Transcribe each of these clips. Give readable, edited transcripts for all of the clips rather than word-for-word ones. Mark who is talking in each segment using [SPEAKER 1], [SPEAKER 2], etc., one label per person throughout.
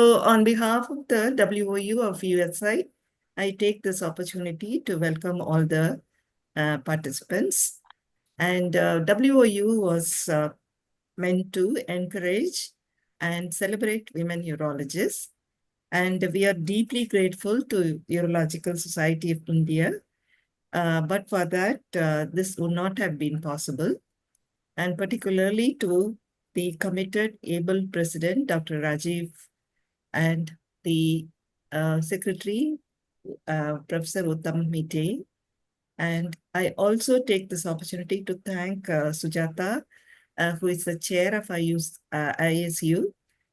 [SPEAKER 1] So on behalf of the WOU of USI, I take this opportunity to welcome all the participants. And WOU was meant to encourage and celebrate women urologists. And we are deeply grateful to Urological Society of India. But for that, this would not have been possible. And particularly to the committed, able president, Dr. Rajiv, and the secretary, Professor Uttam Mite. And I also take this opportunity to thank Sujata, who is the chair of ISU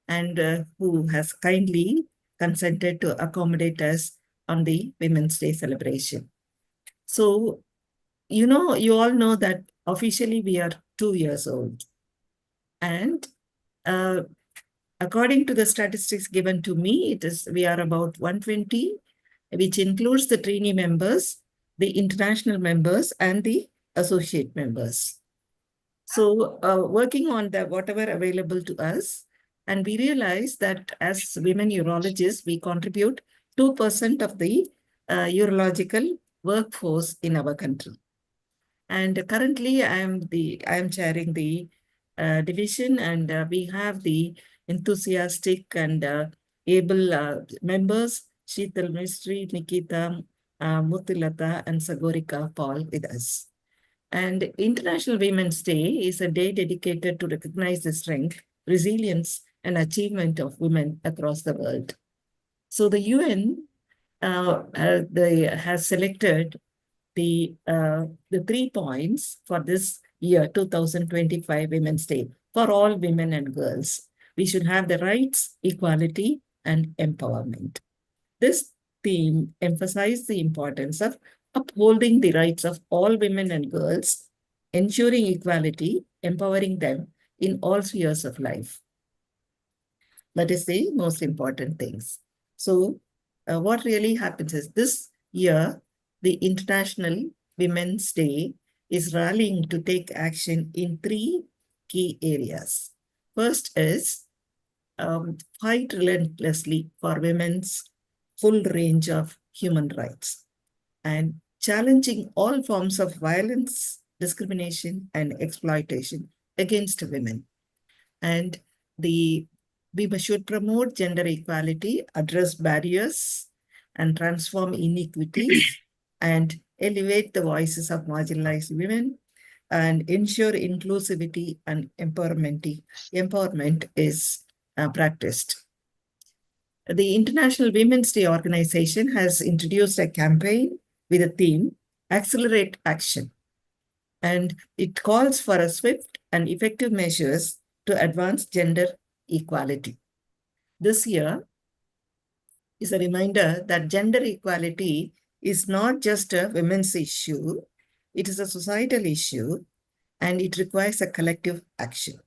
[SPEAKER 1] and who has kindly consented to accommodate us on the Women's Day celebration. So, you all know that officially we are 2 years old. And according to the statistics given to me, we are about 120, which includes the trainee members, the international members, and the associate members. So working on whatever available to us, and we realize that as women urologists, we contribute 2% of the urological workforce in our country. And currently, I am chairing the division, and we have the enthusiastic and able members, Sheetal Mistry, Nikita, Mutilata, and Sagorika Paul with us. And International Women's Day is a day dedicated to recognize the strength, resilience, and achievement of women across the world. So the UN has selected the 3 points for this year, 2025 Women's Day, for all women and girls. We should have the rights, equality, and empowerment. This theme emphasizes the importance of upholding the rights of all women and girls, ensuring equality, empowering them in all spheres of life. That is the most important things. So what really happens is this year, the International Women's Day is rallying to take action in 3 key areas. First is fight relentlessly for women's full range of human rights and challenging all forms of violence, discrimination, and exploitation against women. And we should promote gender equality, address barriers, and transform inequities, and elevate the voices of marginalized women, and ensure inclusivity and empowerment is practiced. The International Women's Day organization has introduced a campaign with a theme, Accelerate Action. And it calls for a swift and effective measures to advance gender equality. This year is a reminder that gender equality is not just a women's issue, it is a societal issue, and it requires a collective action.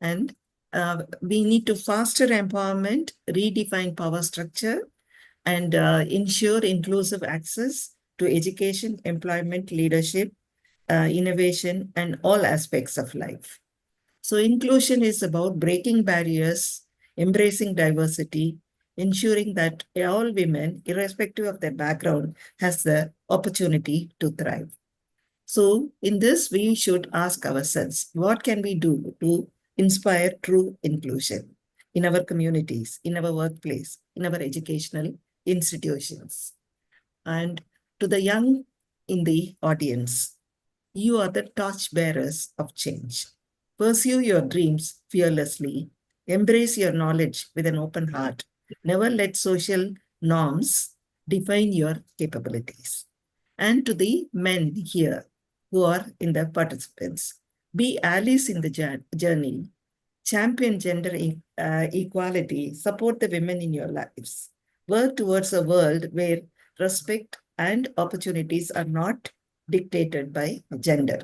[SPEAKER 1] And we need to foster empowerment, redefine power structure, and ensure inclusive access to education, employment, leadership, innovation, and all aspects of life. So inclusion is about breaking barriers, embracing diversity, ensuring that all women, irrespective of their background, has the opportunity to thrive. So in this, we should ask ourselves, what can we do to inspire true inclusion in our communities, in our workplace, in our educational institutions? And to the young in the audience, you are the torchbearers of change. Pursue your dreams fearlessly. Embrace your knowledge with an open heart. Never let social norms define your capabilities. And to the men here who are in the participants, be allies in the journey. Champion gender equality. Support the women in your lives. Work towards a world where respect and opportunities are not dictated by gender.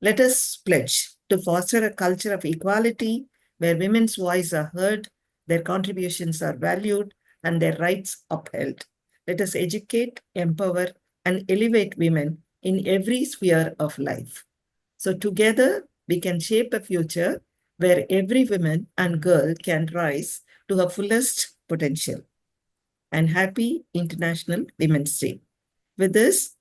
[SPEAKER 1] Let us pledge to foster a culture of equality where women's voices are heard, their contributions are valued, and their rights upheld. Let us educate, empower, and elevate women in every sphere of life. So together, we can shape a future where every woman and girl can rise to her fullest potential. And happy International Women's Day. With this,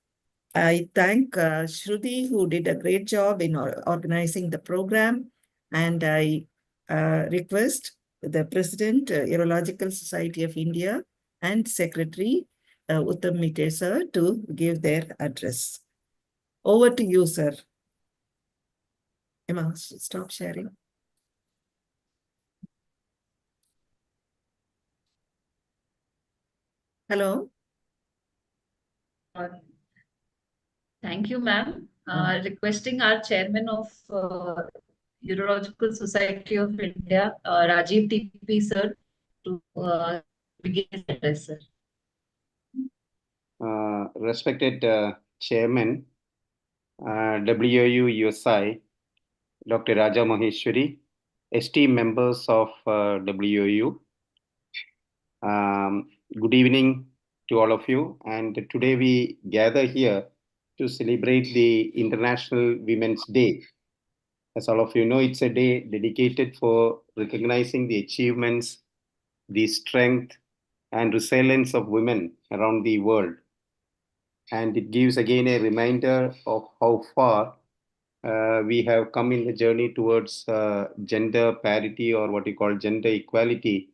[SPEAKER 1] I thank Shruti, who did a great job in organizing the program. And I request the President, Urological Society of India, and Secretary Uttam Mite sir to give their address. Over to you, sir. Emma, stop sharing. Hello.
[SPEAKER 2] Thank you, ma'am. Requesting our chairman of Urological Society of India, Rajiv TP sir, to begin his address, sir.
[SPEAKER 3] Respected Chairman, WOU USI, Dr. Raja Maheshwari, esteemed members of WOU, good evening to all of you. And today we gather here to celebrate the International Women's Day. As all of you know, it's a day dedicated for recognizing the achievements, the strength, and resilience of women around the world. And it gives again a reminder of how far we have come in the journey towards gender parity, or what you call gender equality,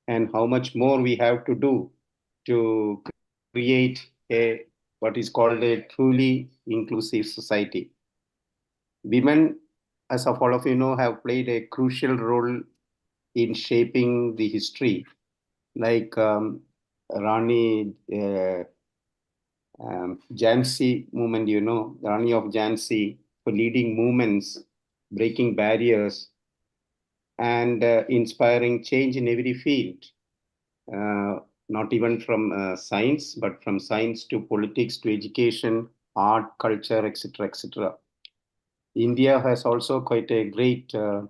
[SPEAKER 3] and how much more we have to do to create what is called a truly inclusive society. Women, as of all of you know, have played a crucial role in shaping the history, like Rani Jhansi movement, the Rani of Jhansi, for leading movements, breaking barriers, and inspiring change in every field, not even from science, but from science to politics to education, art, culture, etc., etc. India has also quite a great uh,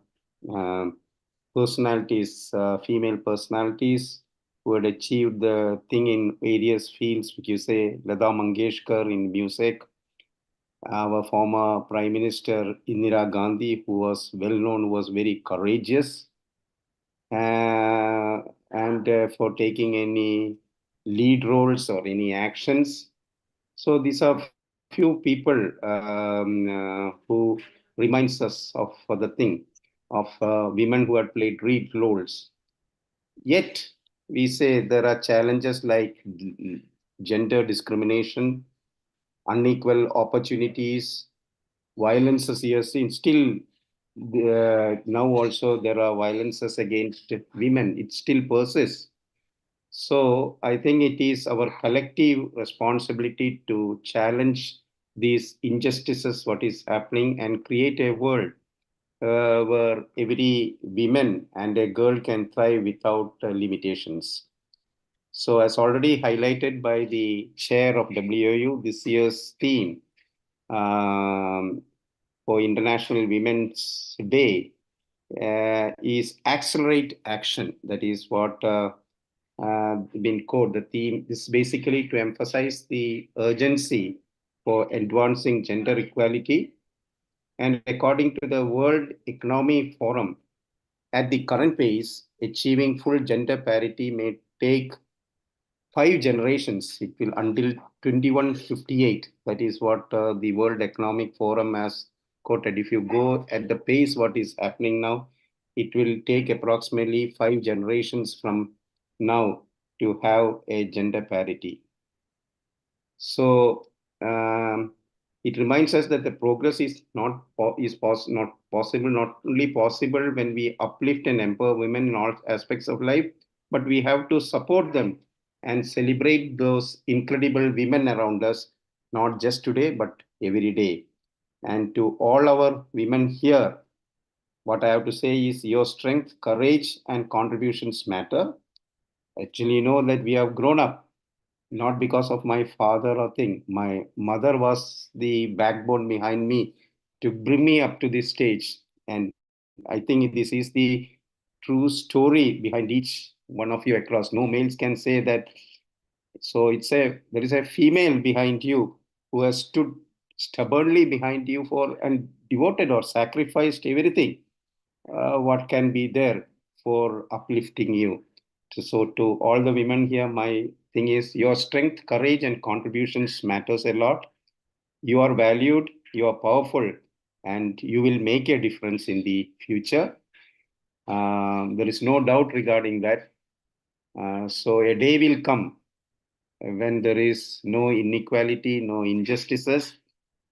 [SPEAKER 3] personalities, female personalities who had achieved the thing in various fields, which you say Lata Mangeshkar in music, our former Prime Minister Indira Gandhi, who was well known, was very courageous and for taking any lead roles or any actions. So these are few people who reminds us of the thing of women who had played lead roles. Yet we say there are challenges like gender discrimination, unequal opportunities, violences here seen. Still, now also there are violences against women. It still persists. So I think it is our collective responsibility to challenge these injustices, what is happening, and create a world where every woman and a girl can thrive without limitations. So, as already highlighted by the chair of WOU, this year's theme um, for International Women's Day is accelerate action. That is what been called the theme. This is basically to emphasize the urgency for advancing gender equality. And according to the World Economic Forum, at the current pace, achieving full gender parity may take 5 generations. It will until 2158. That is what the World Economic Forum has quoted. If you go at the pace what is happening now, it will take approximately 5 generations from now to have a gender parity. So it reminds us that the progress is not possible, not only possible when we uplift and empower women in all aspects of life, but we have to support them and celebrate those incredible women around us, not just today, but every day. And to all our women here, what I have to say is your strength, courage, and contributions matter. Actually, you know that we have grown up not because of my father or thing. My mother was the backbone behind me to bring me up to this stage. And I think this is the true story behind each one of you across. No males can say that. So there is a female behind you who has stood stubbornly behind you for and devoted or sacrificed everything what can be there for uplifting you. So to all the women here, my thing is your strength, courage, and contributions matters a lot. You are valued, you are powerful, and you will make a difference in the future. There is no doubt regarding that. So a day will come when there is no inequality, no injustices,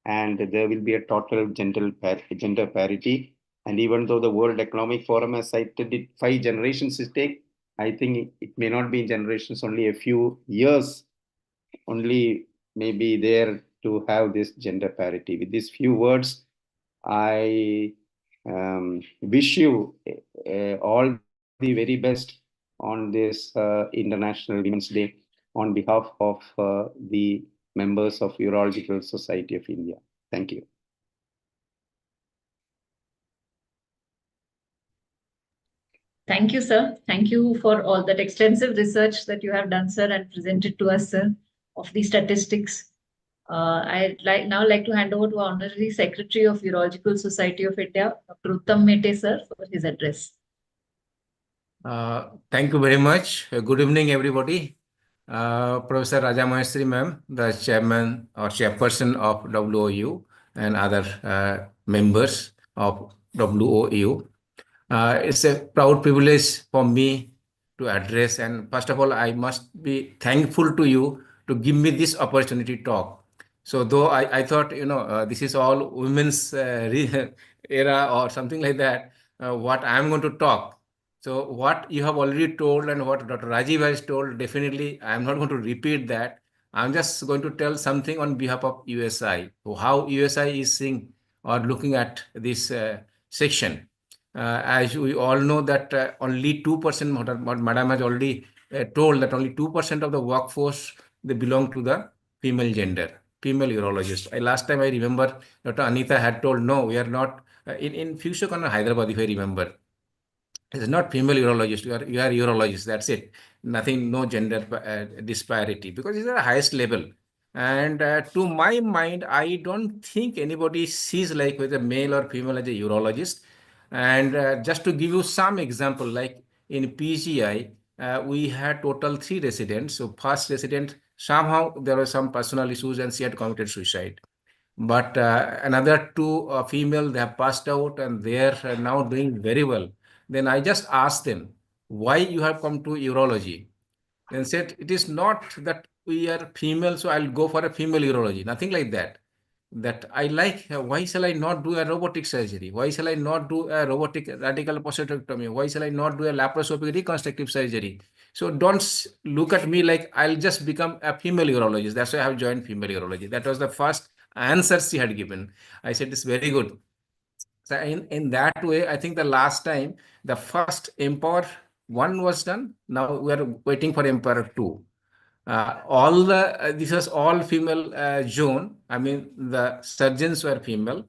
[SPEAKER 3] and there will be a total gender parity. And even though the World Economic Forum has cited it 5 generations to take, I think it may not be in generations, only a few years, only maybe there to have this gender parity. With these few words, I wish you all the very best on this International Women's Day on behalf of the members of Urological Society of India. Thank you.
[SPEAKER 2] Thank you, sir. Thank you for all that extensive research that you have done, sir, and presented to us, sir, of the statistics. I'd like to hand over to Honorary Secretary of Urological Society of India, Dr. Uttam Mete, sir, for his address.
[SPEAKER 4] Thank you very much. Good evening, everybody. Professor Raja Maheshwari ma'am, the chairman or chairperson of WOU and other members of WOU. It's a proud privilege for me to address, and first of all, I must be thankful to you to give me this opportunity to talk. So though I thought, this is all women's era or something like that, what I'm going to talk. So what you have already told and what Dr. Rajiv has told, definitely I'm not going to repeat that. I'm just going to tell something on behalf of USI, how USI is seeing or looking at this section. As we all know that only 2%, what Madam has already told, that only 2% of the workforce, they belong to the female gender, female urologist. Last time I remember Dr. Anita had told, no, we are not, in Fusiokan Hyderabad, if I remember. It's not female urologist, you are urologist, that's it. Nothing, no gender disparity, because it's at the highest level. And to my mind, I don't think anybody sees like whether male or female as a urologist. And just to give you some example, like in PGI, we had total 3 residents. So first resident, somehow there were some personal issues and she had committed suicide. But another 2 female, they have passed out and they are now doing very well. Then I just asked them, why you have come to urology? Then said, it is not that we are female, so I'll go for a female urology. Nothing like that. That I like, why shall I not do a robotic surgery? Why shall I not do a robotic radical prostatectomy? Why shall I not do a laparoscopic reconstructive surgery? So don't look at me like I'll just become a female urologist. That's why I have joined female urology. That was the first answer she had given. I said, it's very good. So in that way, I think the last time, the first Empower 1 was done. Now we are waiting for Empower 2. All the this was all female zone. I mean, the surgeons were female,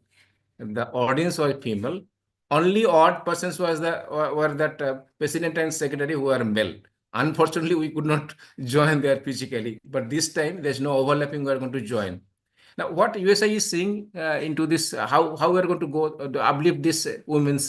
[SPEAKER 4] the audience was female. Only odd persons was were that president and secretary who are male. Unfortunately, we could not join there physically, but this time there's no overlapping. We are going to join. Now, what USI is seeing into this, how we are going to go to uplift this women's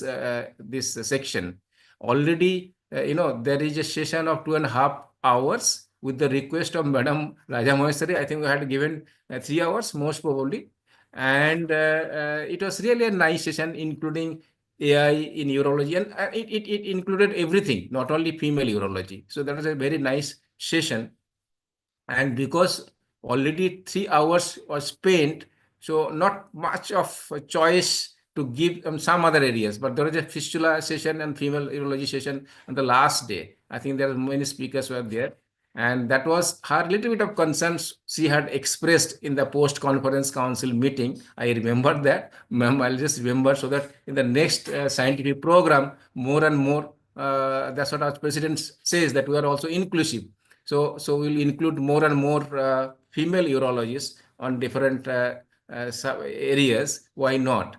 [SPEAKER 4] this section. Already, there is a session of 2.5 hours with the request of Madam Raja Maheshwari. I think we had given 3 hours, most probably. And it was really a nice session, including AI in urology, and it included everything, not only female urology. So that was a very nice session. And because already 3 hours was spent, so not much of a choice to give some other areas, but there was a fistula session and female urology session on the last day. I think there are many speakers were there. And that was her little bit of concerns she had expressed in the post-conference council meeting. I remember that, ma'am, I'll just remember so that in the next scientific program, more and more, that's what our president says, that we are also inclusive. So we'll include more and more female urologists on different areas. Why not?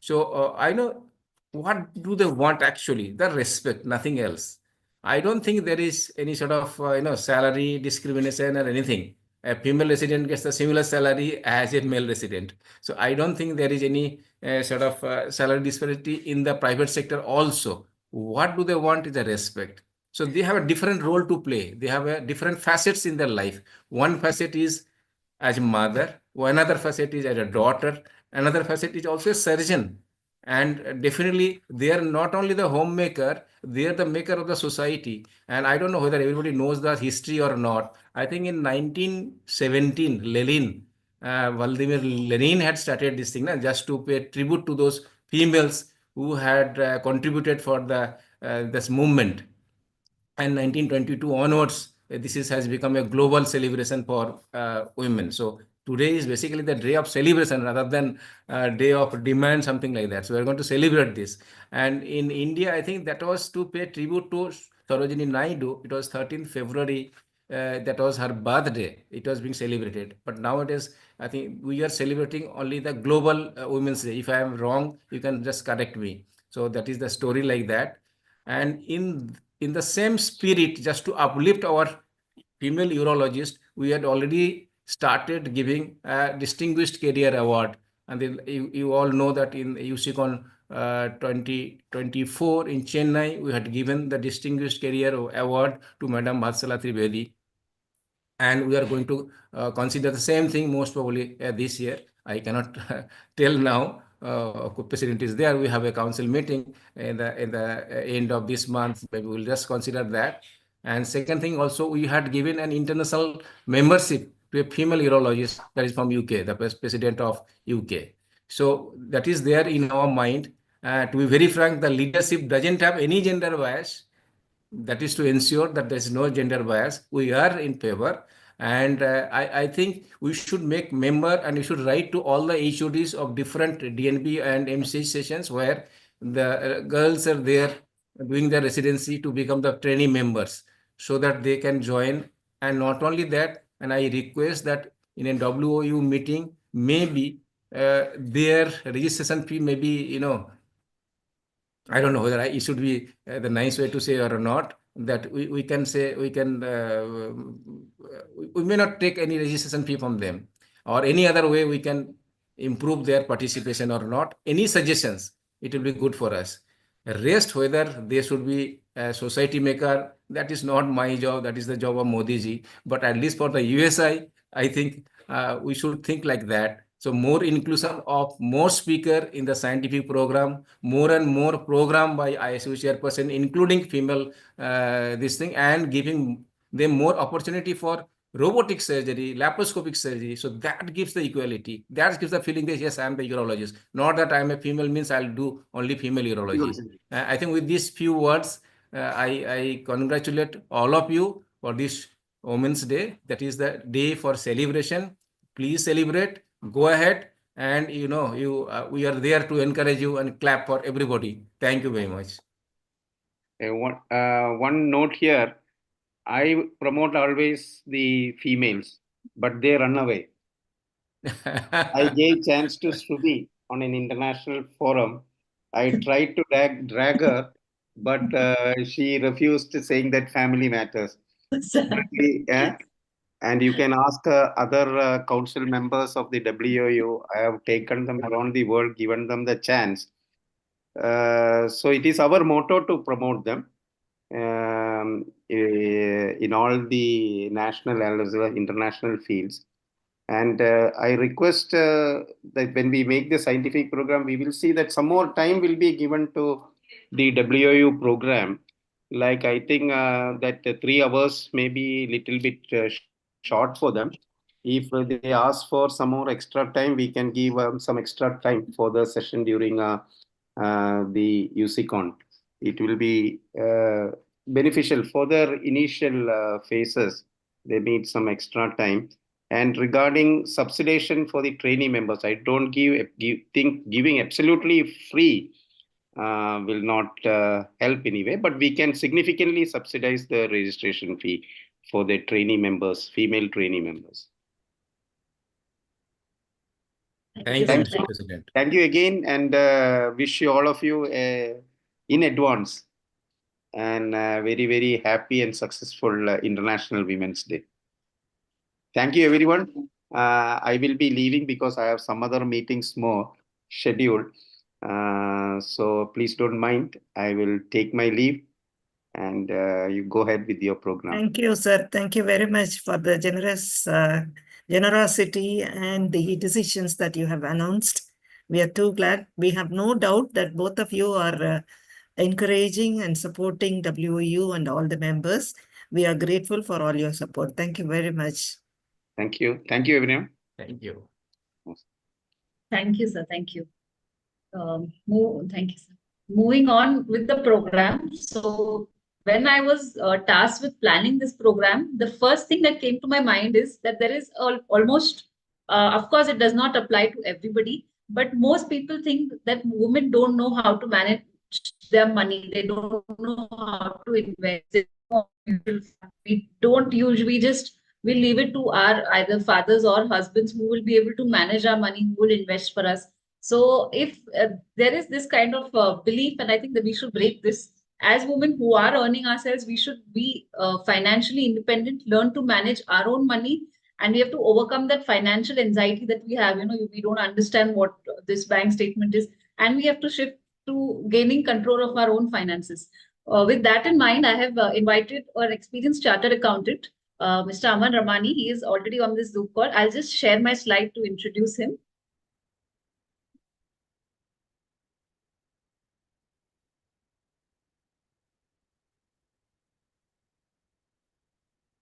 [SPEAKER 4] So I know what do they want actually? The respect, nothing else. I don't think there is any sort of salary discrimination or anything. A female resident gets the similar salary as a male resident. So I don't think there is any sort of salary disparity in the private sector also. What do they want is a respect. So they have a different role to play. They have a different facets in their life. One facet is as a mother, another facet is as a daughter, another facet is also a surgeon. And definitely, they are not only the homemaker, they are the maker of the society. And I don't know whether everybody knows the history or not. I think in 1917, Vladimir Lenin had started this thing, just to pay tribute to those females who had contributed for the this movement. And 1922 onwards, has become a global celebration for women. So today is basically the day of celebration rather than day of demand, something like that. So we're going to celebrate this. And in India, I think that was to pay tribute to Sarojini Naidu. It was 13th February. That was her birthday. It was being celebrated. But nowadays, I think we are celebrating only the global Women's Day. If I am wrong, you can just correct me. So that is the story like that. And in the same spirit, just to uplift our female urologist, we had already started giving a distinguished career award. And then you all know that in UCCon 2024 in Chennai, we had given the distinguished career award to Madam Vatsala Trivedi. And we are going to consider the same thing most probably this year. I cannot tell now. President is there. We have a council meeting in the end of this month. Maybe we'll just consider that. And second thing, also we had given an international membership to a female urologist that is from UK, the president of UK. So that is there in our mind. To be very frank, the leadership doesn't have any gender bias. That is to ensure that there is no gender bias. We are in favor. And I think we should make member and we should write to all the HODs of different DNP and MCH sessions where the girls are there doing their residency to become the trainee members so that they can join. And not only that, and I request that in a WOU meeting, maybe their registration fee may be, I don't know whether it should be the nice way to say or not, that we can say we may not take any registration fee from them, or any other way we can improve their participation or not. Any suggestions, it will be good for us. Rest, whether they should be a society maker, that is not my job, that is the job of Modi ji. But at least for the USI, I think we should think like that. So more inclusion of more speaker in the scientific program, more and more program by ISU chairperson, including female this thing, and giving them more opportunity for robotic surgery, laparoscopic surgery. So that gives the equality. That gives the feeling that yes, I am the urologist. Not that I am a female means I'll do only female urology. I think with these few words, I congratulate all of you for this Women's Day. That is the day for celebration. Please celebrate. Go ahead, and we are there to encourage you and clap for everybody. Thank you very much.
[SPEAKER 3] One note here, I promote always the females, but they run away. I gave chance to Shruti on an international forum. I tried to drag her, but she refused, saying that family matters. Yeah. And you can ask other council members of the WOU. I have taken them around the world, given them the chance. So it is our motto to promote them in all the national as well as international fields. And I request that when we make the scientific program, we will see that some more time will be given to the WOU program. Like I think that 3 hours may be little bit short for them. If they ask for some more extra time, we can give some extra time for the session during the UCCon. It will be beneficial for their initial phases. They need some extra time. And regarding subsidization for the trainee members, I don't think giving absolutely free will not help anyway, but we can significantly subsidize the registration fee for the trainee members, female trainee members.
[SPEAKER 4] Thank you, Mr. President.
[SPEAKER 3] Thank you again, and wish you all of you in advance and very, very happy and successful International Women's Day. Thank you, everyone. I will be leaving because I have some other meetings more scheduled. So please don't mind. I will take my leave and you go ahead with your program.
[SPEAKER 1] Thank you, sir. Thank you very much for the generosity and the decisions that you have announced. We are too glad. We have no doubt that both of you are encouraging and supporting WOU and all the members. We are grateful for all your support. Thank you very much.
[SPEAKER 3] Thank you. Thank you, everyone.
[SPEAKER 4] Thank you.
[SPEAKER 2] Thank you, sir. Thank you. Thank you, sir. Moving on with the program. So when I was tasked with planning this program, the first thing that came to my mind is that there is almost, of course, it does not apply to everybody, but most people think that women don't know how to manage their money. They don't know how to invest. We don't usually we leave it to our either fathers or husbands who will be able to manage our money, who will invest for us. So if there is this kind of belief, and I think that we should break this. As women who are earning ourselves, we should be financially independent, learn to manage our own money, and we have to overcome that financial anxiety that we have. We don't understand what this bank statement is, and we have to shift to gaining control of our own finances. With that in mind, I have invited an experienced chartered accountant, Mr. Aman Ramani. He is already on this Zoom call. I'll just share my slide to introduce him.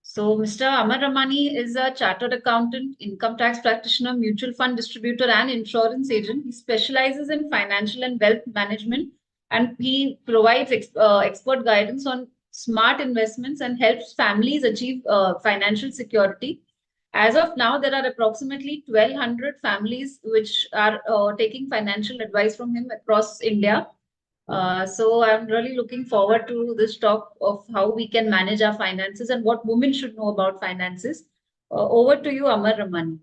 [SPEAKER 2] So Mr. Amar Ramani is a chartered accountant, income tax practitioner, mutual fund distributor, and insurance agent. He specializes in financial and wealth management, and he provides expert guidance on smart investments and helps families achieve financial security. As of now, there are approximately 1,200 families which are taking financial advice from him across India. So I'm really looking forward to this talk of how we can manage our finances and what women should know about finances. Over to you, Amar Ramani.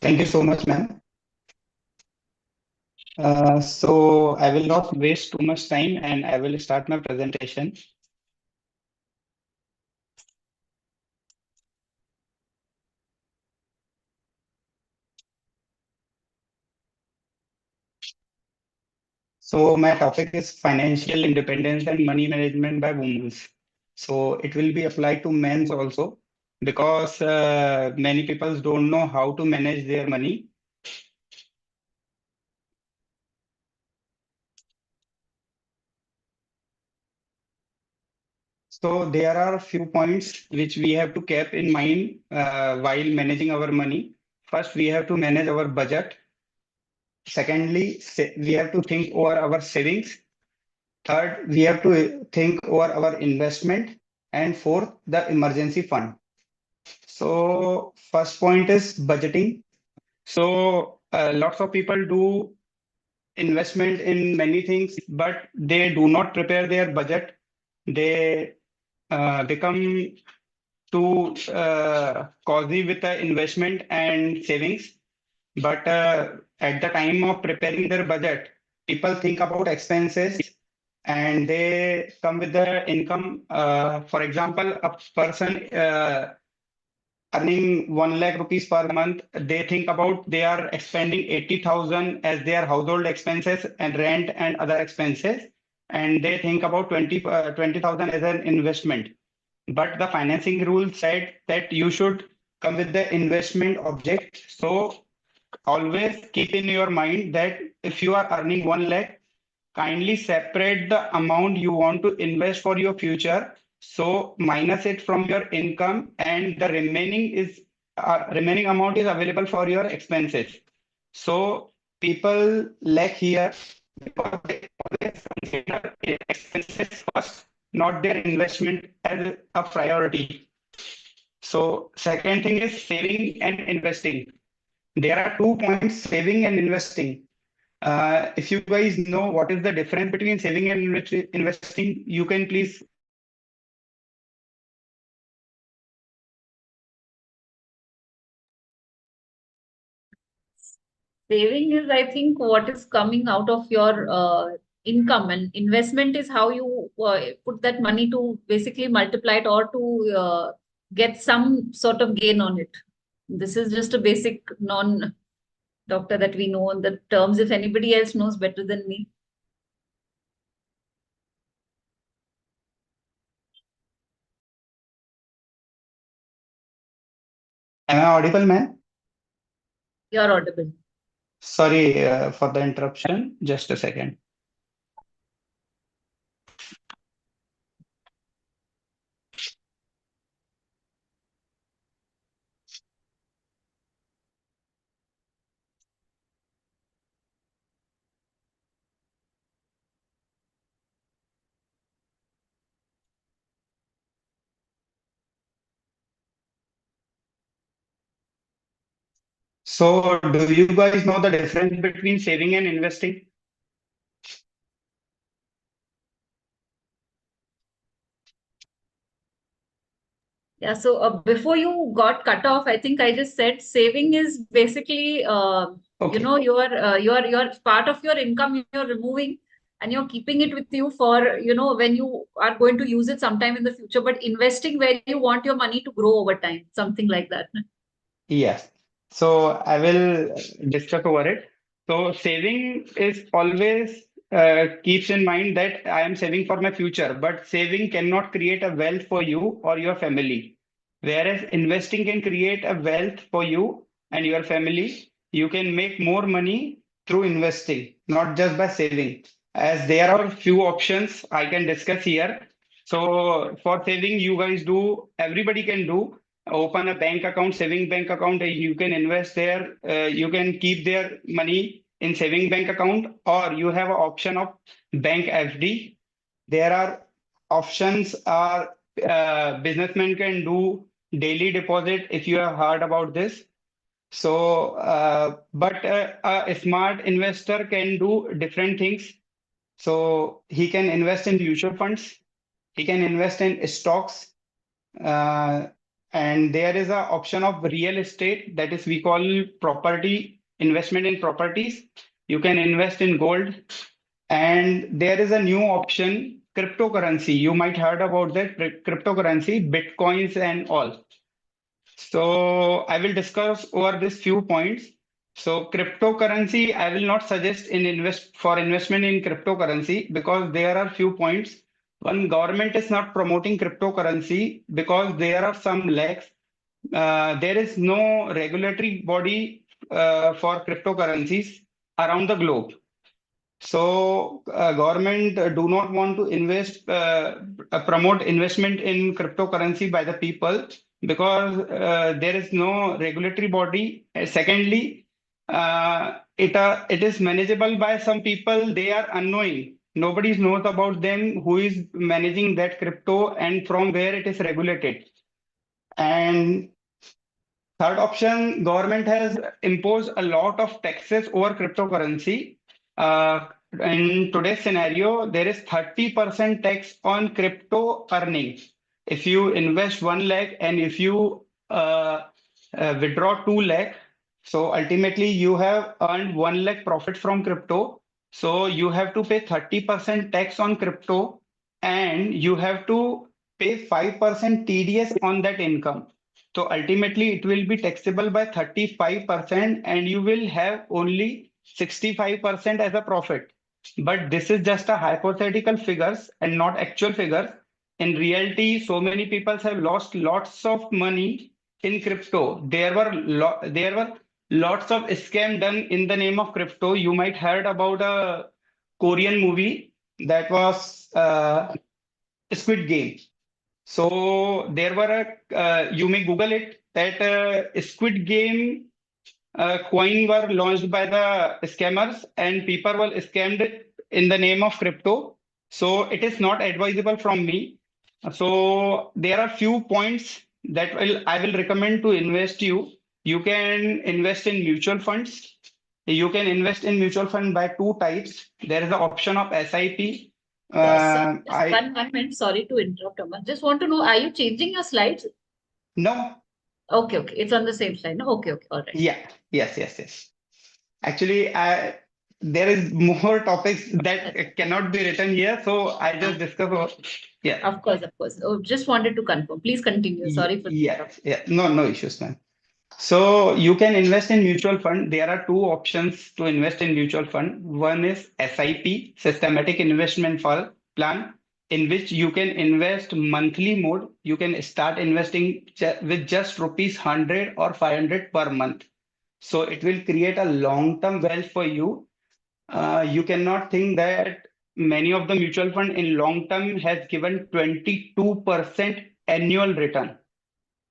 [SPEAKER 5] Thank you so much, ma'am. So I will not waste too much time and I will start my presentation. So my topic is financial independence and money management by women. So it will be applied to men also because many people don't know how to manage their money. So there are a few points which we have to keep in mind while managing our money. First, we have to manage our budget. Secondly, we have to think over our savings. Third, we have to think over our investment. And fourth, the emergency fund. So first point is budgeting. So lots of people do investment in many things, but they do not prepare their budget. They become too cozy with the investment and savings. But at the time of preparing their budget, people think about expenses and they come with the income. For example, a person earning 1 lakh rupees per month, they think about they are expending 80,000 as their household expenses and rent and other expenses. And they think about 20,000 as an investment. But the financing rule said that you should come with the investment object. So always keep in your mind that if you are earning 1 lakh, kindly separate the amount you want to invest for your future. So minus it from your income and the remaining amount is available for your expenses. So people lack here because they always consider expenses first, not their investment as a priority. So second thing is saving and investing. There are 2 points, saving and investing. If you guys know what is the difference between saving and investing, you can please.
[SPEAKER 2] Saving is, I think, what is coming out of your income, and investment is how you put that money to basically multiply it or to get some sort of gain on it. This is just a basic non doctor, that we know the terms, if anybody else knows better than me?
[SPEAKER 5] Am I audible, ma'am?
[SPEAKER 2] You're audible.
[SPEAKER 5] Sorry for the interruption. Just a second. So, do you guys know the difference between saving and investing?
[SPEAKER 2] Yeah, so before you got cut off, I think I just said saving is basically,
[SPEAKER 5] Okay.
[SPEAKER 2] your part of your income you're removing and you're keeping it with you for, when you are going to use it sometime in the future. But investing where you want your money to grow over time, something like that.
[SPEAKER 5] Yes. So I will discuss over it. So saving is always keeps in mind that I am saving for my future, but saving cannot create a wealth for you or your family. Whereas investing can create a wealth for you and your family. You can make more money through investing, not just by saving. As there are few options I can discuss here. So for saving, you guys do, everybody can do open a bank account, saving bank account, you can invest there, you can keep their money in saving bank account, or you have an option of bank FD. There are options are businessmen can do daily deposit if you have heard about this. So, but a smart investor can do different things. So he can invest in mutual funds, he can invest in stocks, uh, and there is a option of real estate, that is we call property investment in properties. You can invest in gold, and there is a new option, cryptocurrency. You might heard about that cryptocurrency, bitcoins and all. So I will discuss over these few points. So cryptocurrency, I will not suggest in investment in cryptocurrency because there are few points. One, government is not promoting cryptocurrency because there are some lags. There is no regulatory body for cryptocurrencies around the globe. So government do not want to promote investment in cryptocurrency by the people because there is no regulatory body. Secondly, it is manageable by some people. They are unknowing. Nobody knows about them who is managing that crypto and from where it is regulated. And third option, government has imposed a lot of taxes over cryptocurrency. In today's scenario, there is 30% tax on crypto earnings. If you invest 1 lakh and if you withdraw 2 lakh, so ultimately you have earned 1 lakh profit from crypto. So you have to pay 30% tax on crypto and you have to pay 5% TDS on that income. So ultimately, it will be taxable by 35% and you will have only 65% as a profit. But this is just a hypothetical figures and not actual figures. In reality, so many people have lost lots of money in crypto. There were lots of scam done in the name of crypto. You might heard about a Korean movie that was Squid Game. So there were you may Google it that Squid Game coin were launched by the scammers and people were scammed in the name of crypto. So it is not advisable from me. So there are few points that I will recommend to invest you. You can invest in mutual funds. You can invest in mutual fund by two types. There is the option of SIP.
[SPEAKER 2] Yes, sir. Just
[SPEAKER 5] I
[SPEAKER 2] one minute. Sorry to interrupt, Amar. Just want to know, are you changing your slides?
[SPEAKER 5] No.
[SPEAKER 2] Okay, okay. It's on the same slide. No? Okay, okay. All right.
[SPEAKER 5] Yeah, yes. Actually, there is more topics that cannot be written here, so I just discuss. Yeah.
[SPEAKER 2] Of course, of course. Oh, just wanted to confirm. Please continue. Sorry for the
[SPEAKER 5] Yeah.
[SPEAKER 2] interruption.
[SPEAKER 5] No issues, man. So you can invest in mutual fund. There are two options to invest in mutual fund. One is SIP, systematic investment plan, in which you can invest monthly mode. You can start investing with just rupees 100 or 500 per month. So it will create a long-term wealth for you. You cannot think that many of the mutual fund in long term has given 22% annual return.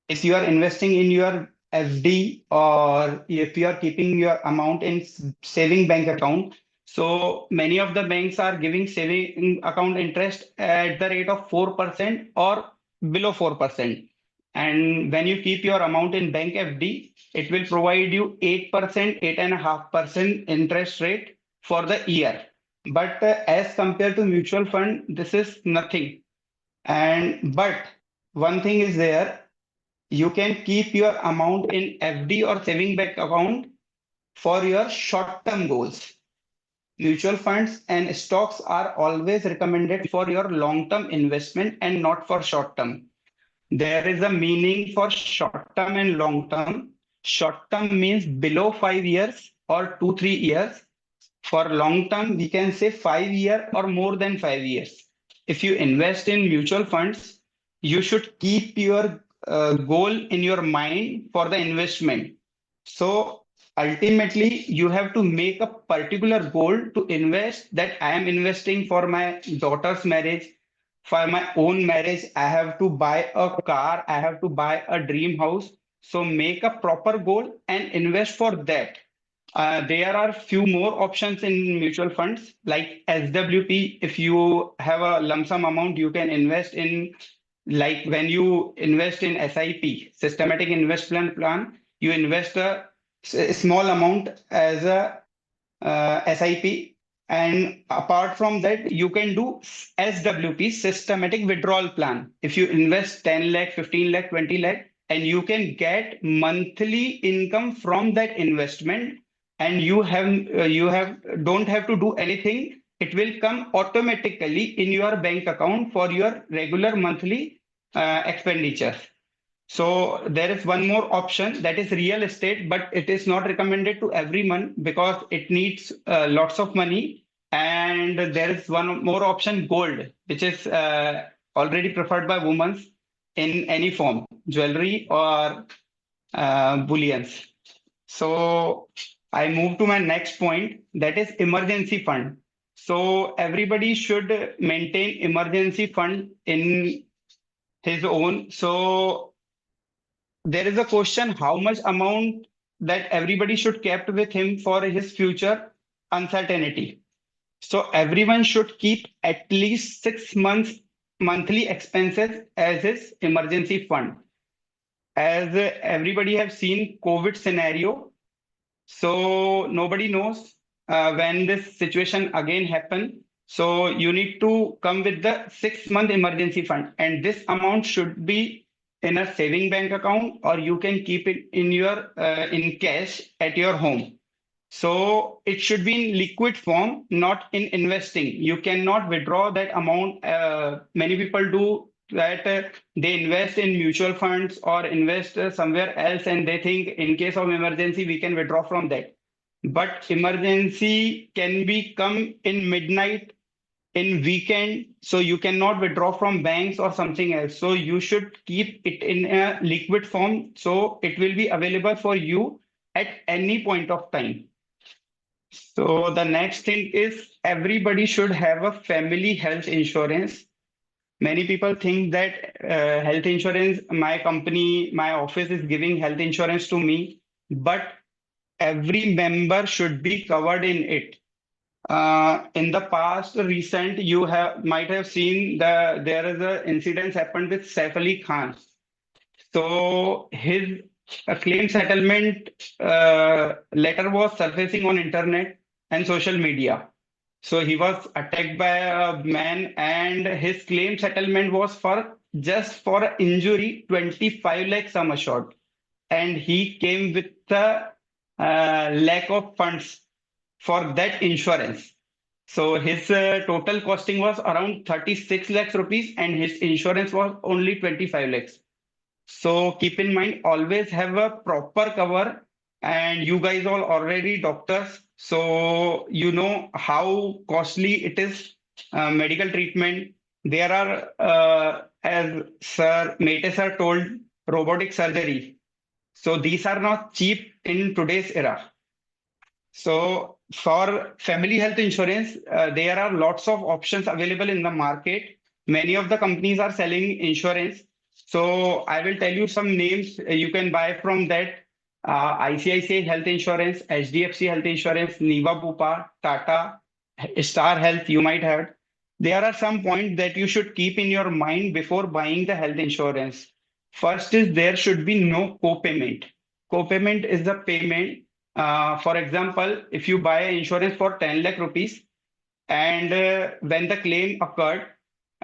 [SPEAKER 5] If you are investing in your FD or if you are keeping your amount in saving bank account, so many of the banks are giving saving account interest at the rate of 4% or below 4%. And when you keep your amount in bank FD, it will provide you 8%, 8.5% interest rate for the year. But as compared to mutual fund, this is nothing. And but one thing is there, you can keep your amount in FD or saving bank account for your short-term goals. Mutual funds and stocks are always recommended for your long-term investment and not for short-term. There is a meaning for short-term and long-term. Short-term means below 5 years or 2, 3 years. For long term, we can say 5 year or more than 5 years. If you invest in mutual funds, you should keep your goal in your mind for the investment. So ultimately, you have to make a particular goal to invest, that I am investing for my daughter's marriage, for my own marriage. I have to buy a car, I have to buy a dream house. So make a proper goal and invest for that. There are few more options in mutual funds like SWP. If you have a lump sum amount, you can invest in, like when you invest in SIP, systematic investment plan, you invest a small amount as a SIP. And apart from that, you can do SWP, systematic withdrawal plan. If you invest 10 lakh, 15 lakh, 20 lakh, and you can get monthly income from that investment, and you have don't have to do anything. It will come automatically in your bank account for your regular monthly expenditure. So there is one more option, that is real estate, but it is not recommended to everyone because it needs lots of money. And there is one more option, gold, which is already preferred by women in any form, jewelry or bullions. So I move to my next point, that is emergency fund. So everybody should maintain emergency fund in his own. So there is a question, how much amount that everybody should kept with him for his future uncertainty. So everyone should keep at least 6 months monthly expenses as his emergency fund. As everybody have seen COVID scenario, so nobody knows when this situation again happen. So you need to come with the 6 month emergency fund, and this amount should be in a saving bank account, or you can keep it in your in cash at your home. So it should be in liquid form, not in investing. You cannot withdraw that amount. Many people do that. They invest in mutual funds or invest somewhere else, and they think in case of emergency, we can withdraw from that. But emergency can be come in midnight, in weekend, so you cannot withdraw from banks or something else. So you should keep it in a liquid form, so it will be available for you at any point of time. So the next thing is, everybody should have a family health insurance. Many people think that health insurance, my company, my office is giving health insurance to me, but every member should be covered in it. In the past, recent, you have might have seen there is a incident happened with Saif Ali Khan. So his claim settlement letter was surfacing on internet and social media. So he was attacked by a man, and his claim settlement was for just for injury, 25 lakh sum assured, and he came with the lack of funds for that insurance. So his total costing was around 36 lakhs rupees, and his insurance was only 25 lakhs. So keep in mind, always have a proper cover. And you guys all already doctors, so you know how costly it is. Medical treatment. There are, as Sir Mate sir told, robotic surgery. So these are not cheap in today's era. So for family health insurance, there are lots of options available in the market. Many of the companies are selling insurance. So I will tell you some names you can buy from that. ICICI Health Insurance, HDFC Health Insurance, Niva Bupa, Tata, Star Health, you might have. There are some points that you should keep in your mind before buying the health insurance. First is there should be no co-payment. Co-payment is the payment, for example, if you buy insurance for 10 lakh rupees and when the claim occurred,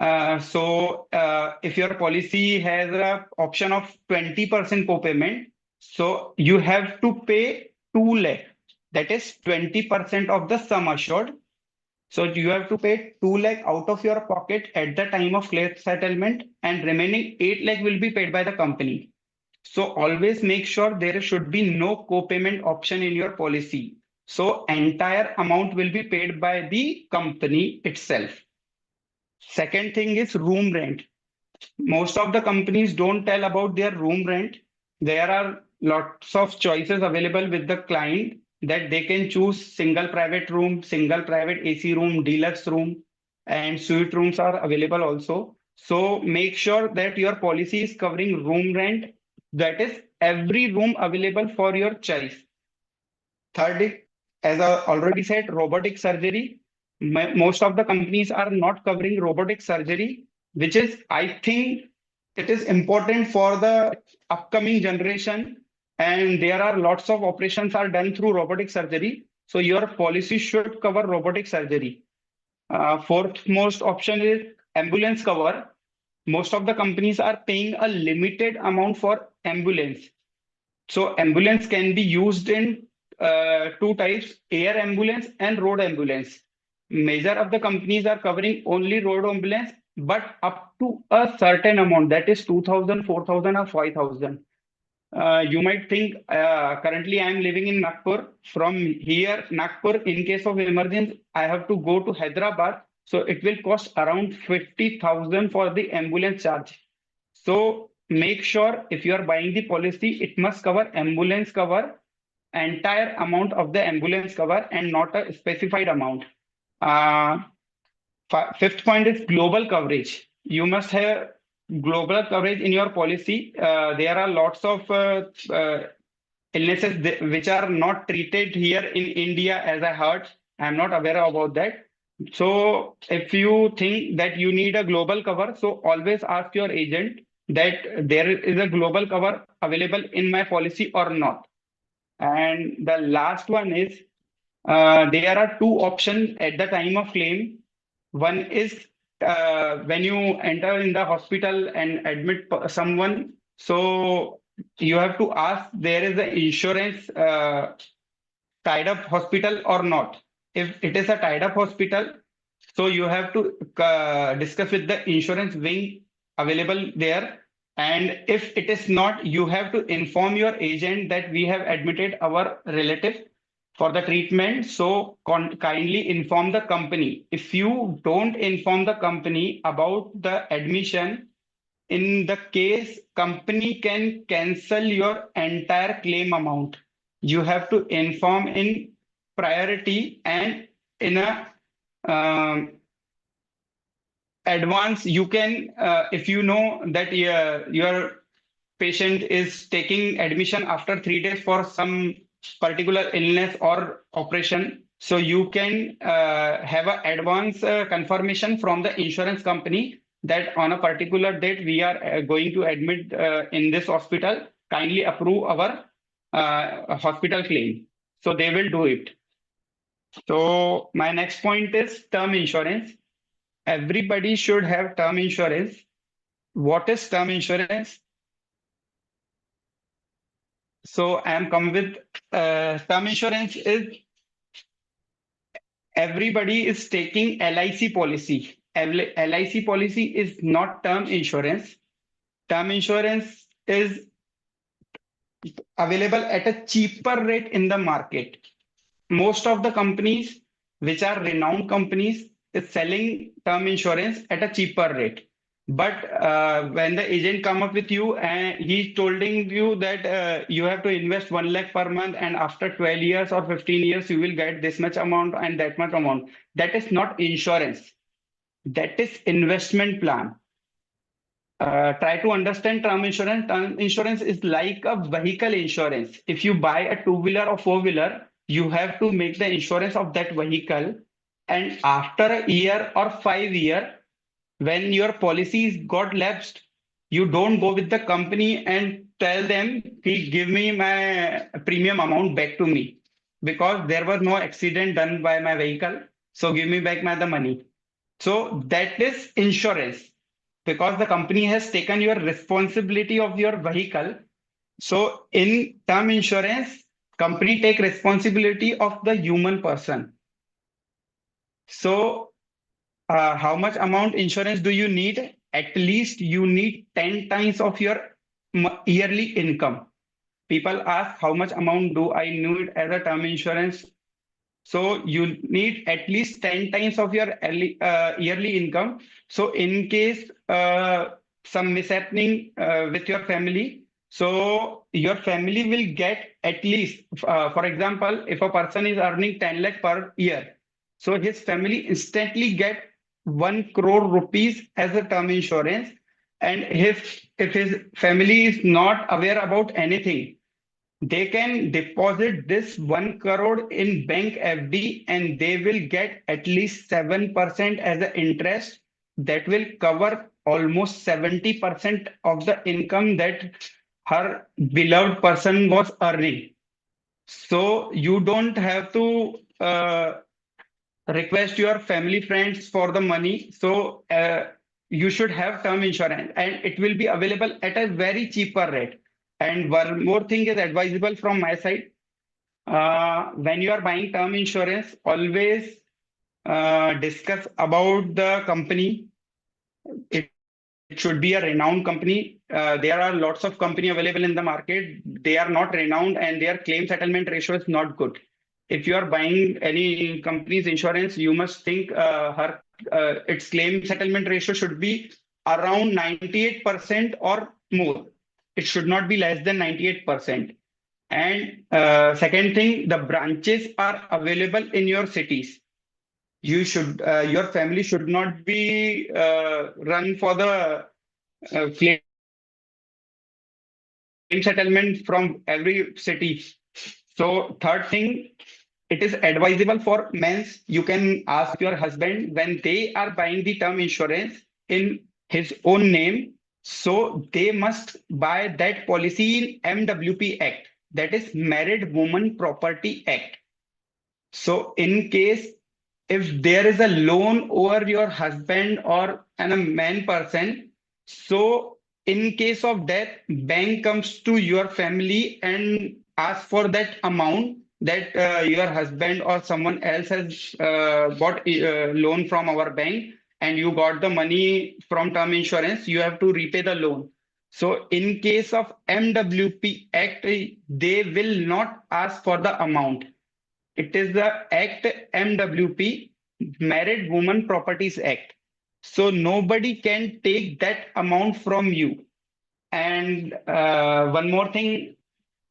[SPEAKER 5] if your policy has a option of 20% co-payment, so you have to pay 2 lakh. That is 20% of the sum assured. So you have to pay 2 lakh out of your pocket at the time of claim settlement, and remaining 8 lakh will be paid by the company. So always make sure there should be no co-payment option in your policy. So entire amount will be paid by the company itself. Second thing is room rent. Most of the companies don't tell about their room rent. There are lots of choices available with the client that they can choose single private room, single private AC room, deluxe room, and suite rooms are available also. So make sure that your policy is covering room rent, that is every room available for your choice. Third, as I already said, robotic surgery. Most of the companies are not covering robotic surgery, which is, I think, it is important for the upcoming generation. And there are lots of operations are done through robotic surgery. So your policy should cover robotic surgery. Fourth most option is ambulance cover. Most of the companies are paying a limited amount for ambulance. So ambulance can be used in two types, air ambulance and road ambulance. Major of the companies are covering only road ambulance, but up to a certain amount, that is 2,000, 4,000 or 5,000. You might think currently I am living in Nagpur. From here, Nagpur, in case of emergency, I have to go to Hyderabad. So it will cost around 50,000 for the ambulance charge. So make sure if you are buying the policy, it must cover ambulance cover, entire amount of the ambulance cover and not a specified amount. Uh, Fifth point is global coverage. You must have global coverage in your policy. There are lots of illnesses which are not treated here in India, as I heard. I'm not aware about that. So if you think that you need a global cover, so always ask your agent that there is a global cover available in my policy or not. And the last one is there are two options at the time of claim. One is when you enter in the hospital and admit someone, so you have to ask there is an insurance tied up hospital or not. If it is a tied up hospital, so you have to discuss with the insurance wing available there. And if it is not, you have to inform your agent that we have admitted our relative for the treatment. So kindly inform the company. If you don't inform the company about the admission, in the case, company can cancel your entire claim amount. You have to inform in priority and in a advance. You can, if you know that your patient is taking admission after 3 days for some particular illness or operation, so you can have an advance confirmation from the insurance company that on a particular date we are going to admit in this hospital. Kindly approve our hospital claim. So they will do it. So my next point is term insurance. Everybody should have term insurance. What is term insurance? So I am come with term insurance is everybody is taking LIC policy. LIC policy is not term insurance. Term insurance is available at a cheaper rate in the market. Most of the companies, which are renowned companies, is selling term insurance at a cheaper rate. But when the agent come up with you and he's telling you that you have to invest 1 lakh per month, and after 12 years or 15 years you will get this much amount and that much amount, that is not insurance. That is investment plan. Try to understand term insurance. Term insurance is like a vehicle insurance. If you buy a two-wheeler or four-wheeler, you have to make the insurance of that vehicle. And after a year or 5 years, when your policies got lapsed, you don't go with the company and tell them, please give me my premium amount back to me because there was no accident done by my vehicle. So give me back the money. So that is insurance because the company has taken your responsibility of your vehicle. So in term insurance, company take responsibility of the human person. So how much amount insurance do you need? At least you need 10 times of your yearly income. People ask how much amount do I need as a term insurance? So you need at least 10 times of your yearly income. So in case some mishappening with your family, so your family will get at least, for example, if a person is earning 10 lakh per year, so his family instantly get 1 crore rupees as a term insurance. And if his family is not aware about anything, they can deposit this 1 crore in bank FD and they will get at least 7% as an interest that will cover almost 70% of the income that her beloved person was earning. So you don't have to request your family friends for the money. So you should have term insurance and it will be available at a very cheaper rate. And one more thing is advisable from my side. When you are buying term insurance, always discuss about the company. It should be a renowned company. There are lots of company available in the market. They are not renowned and their claim settlement ratio is not good. If you are buying any company's insurance, you must think its claim settlement ratio should be around 98% or more. It should not be less than 98%. And second thing, the branches are available in your cities. You should, your family should not be run for the claim settlement from every city. So third thing, it is advisable for men. You can ask your husband when they are buying the term insurance in his own name. So they must buy that policy in MWP Act, that is Married Woman Property Act. So in case if there is a loan over your husband or a man person, so in case of death, bank comes to your family and ask for that amount that your husband or someone else has bought loan from our bank and you got the money from term insurance, you have to repay the loan. So in case of MWP Act, they will not ask for the amount. It is the Act MWP, Married Woman Properties Act. So nobody can take that amount from you. And one more thing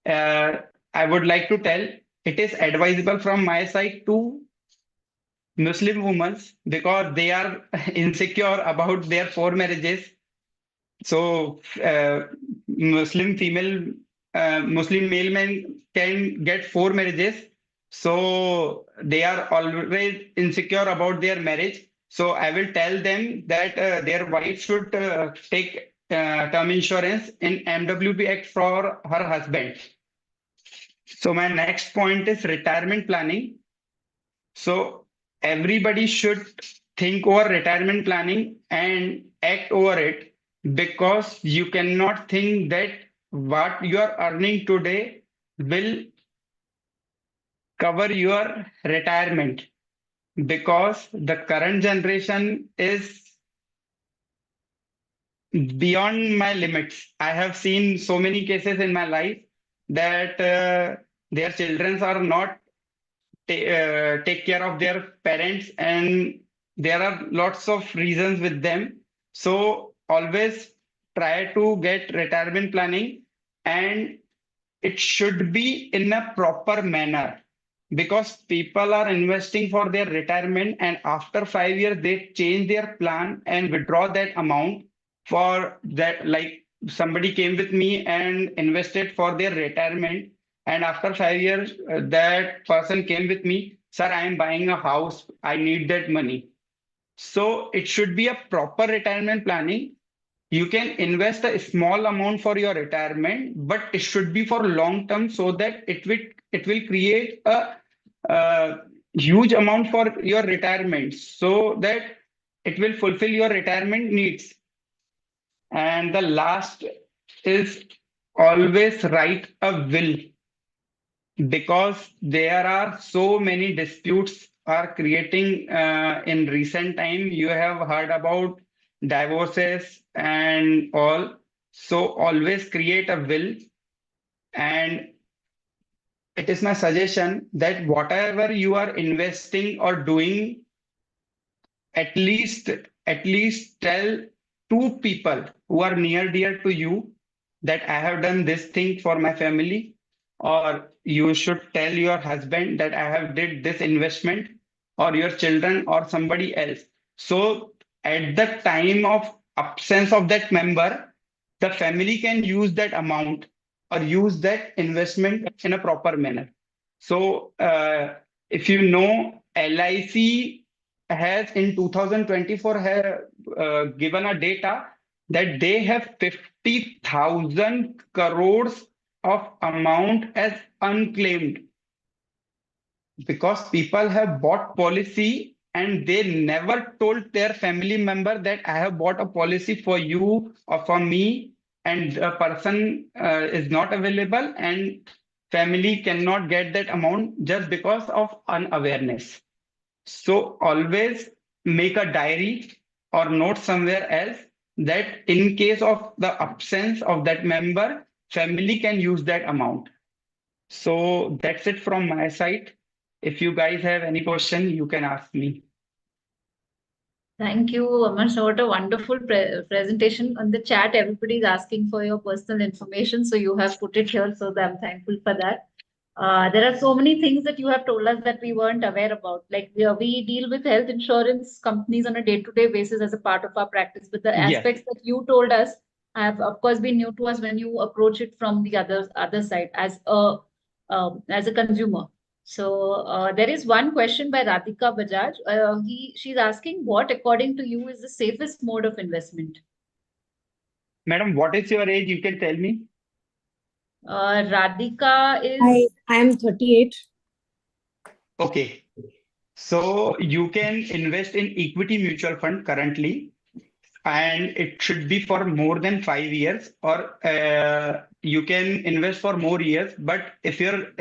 [SPEAKER 5] I would like to tell, it is advisable from my side to Muslim women because they are insecure about their 4 marriages. So Muslim male men can get 4 marriages. So they are always insecure about their marriage. So I will tell them that their wife should take term insurance in MWP Act for her husband. So my next point is retirement planning. So everybody should think over retirement planning and act over it because you cannot think that what you are earning today will cover your retirement because the current generation is beyond my limits. I have seen so many cases in my life that their children are not take care of their parents, and there are lots of reasons with them. So always try to get retirement planning, and it should be in a proper manner, because people are investing for their retirement and after 5 years they change their plan and withdraw that amount for that. Like somebody came with me and invested for their retirement, and after 5 years that person came with me, sir, I am buying a house, I need that money. So it should be a proper retirement planning. You can invest a small amount for your retirement, but it should be for long term, so that it will create a huge amount for your retirement, so that it will fulfill your retirement needs. And the last is always write a will, because there are so many disputes are creating in recent time. You have heard about divorces and all. So always create a will, and it is my suggestion that whatever you are investing or doing, at least at least tell two people who are near dear to you that I have done this thing for my family, or you should tell your husband that I have did this investment, or your children or somebody else. So at the time of absence of that member, the family can use that amount or use that investment in a proper manner. So if you know, LIC has in 2024 have given a data that they have 50,000 crores of amount as unclaimed, because people have bought policy and they never told their family member that I have bought a policy for you or for me, and the person is not available, and family cannot get that amount just because of unawareness. So always make a diary or note somewhere else that in case of the absence of that member, family can use that amount. So that's it from my side. If you guys have any question, you can ask me.
[SPEAKER 2] Thank you, Aman. So what a wonderful presentation. On the chat, everybody is asking for your personal information, so you have put it here. So I'm thankful for that. There are so many things that you have told us that we weren't aware about. Like we deal with health insurance companies on a day-to-day basis as a part of our practice. But the
[SPEAKER 5] Yes.
[SPEAKER 2] aspects that you told us have, of course, been new to us when you approach it from the other side as a consumer. So there is one question by Radhika Bajaj. She's asking, what, according to you, is the safest mode of investment?
[SPEAKER 5] Madam, what is your age? You can tell me.
[SPEAKER 2] Radhika is.
[SPEAKER 6] I am 38.
[SPEAKER 5] Okay. So you can invest in equity mutual fund currently, and it should be for more than 5 years, or you can invest for more years. But if your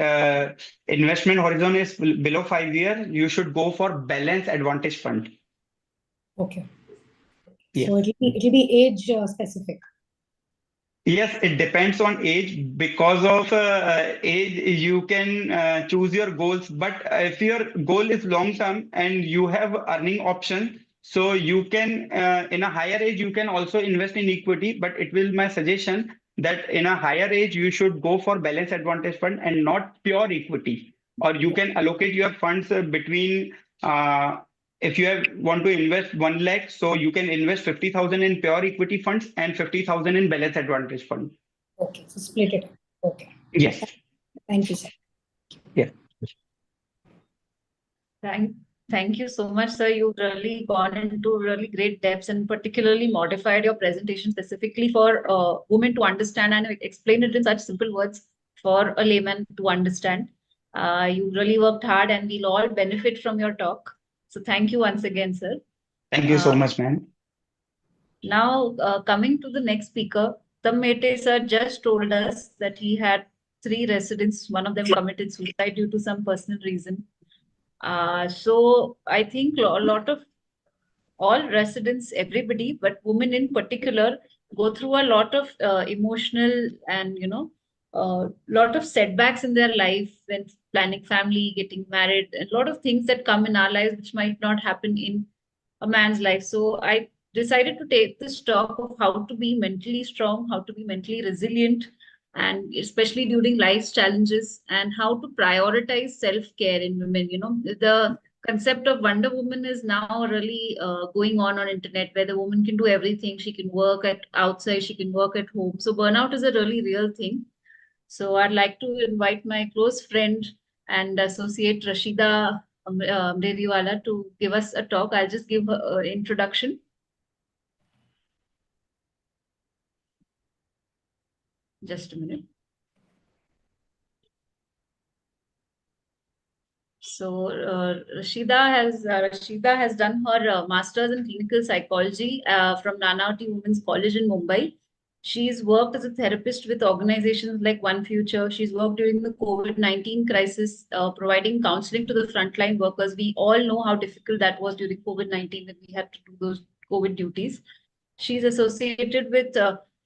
[SPEAKER 5] investment horizon is below 5 years, you should go for balance advantage fund.
[SPEAKER 6] Okay.
[SPEAKER 5] Yes.
[SPEAKER 6] So it'll be age specific.
[SPEAKER 5] Yes, it depends on age. Because of age, you can choose your goals. But if your goal is long term and you have earning option, so you can, in a higher age, you can also invest in equity. But it will my suggestion that in a higher age, you should go for balance advantage fund and not pure equity. Or you can allocate your funds between. If you want to invest 1 lakh, so you can invest 50,000 in pure equity funds and 50,000 in balance advantage fund.
[SPEAKER 6] Okay, so split it up. Okay.
[SPEAKER 5] Yes.
[SPEAKER 6] Thank you, sir.
[SPEAKER 5] Yeah.
[SPEAKER 2] Thank you so much, sir. You've really gone into really great depths and particularly modified your presentation specifically for women to understand and explain it in such simple words for a layman to understand. You really worked hard and we'll all benefit from your talk. So thank you once again, sir.
[SPEAKER 5] Thank you so much, ma'am.
[SPEAKER 2] Now, coming to the next speaker, Tammete sir just told us that he had 3 residents. One of them committed suicide due to some personal reason. So I think a lot of all residents, everybody, but women in particular, go through a lot of emotional and lot of setbacks in their life when planning family, getting married, and a lot of things that come in our lives which might not happen in a man's life. So I decided to take this talk of how to be mentally strong, how to be mentally resilient, and especially during life's challenges, and how to prioritize self-care in women. The concept of Wonder Woman is now really going on internet, where the woman can do everything. She can work at outside, she can work at home. So burnout is a really real thing. So I'd like to invite my close friend and associate Rashida Amreriwala to give us a talk. I'll just give her introduction. Just a minute. So Rashida has done her master's in clinical psychology from Nanavati Women's College in Mumbai. She's worked as a therapist with organizations like One Future. She's worked during the COVID-19 crisis, providing counseling to the frontline workers. We all know how difficult that was during COVID-19 when we had to do those COVID duties. She's associated with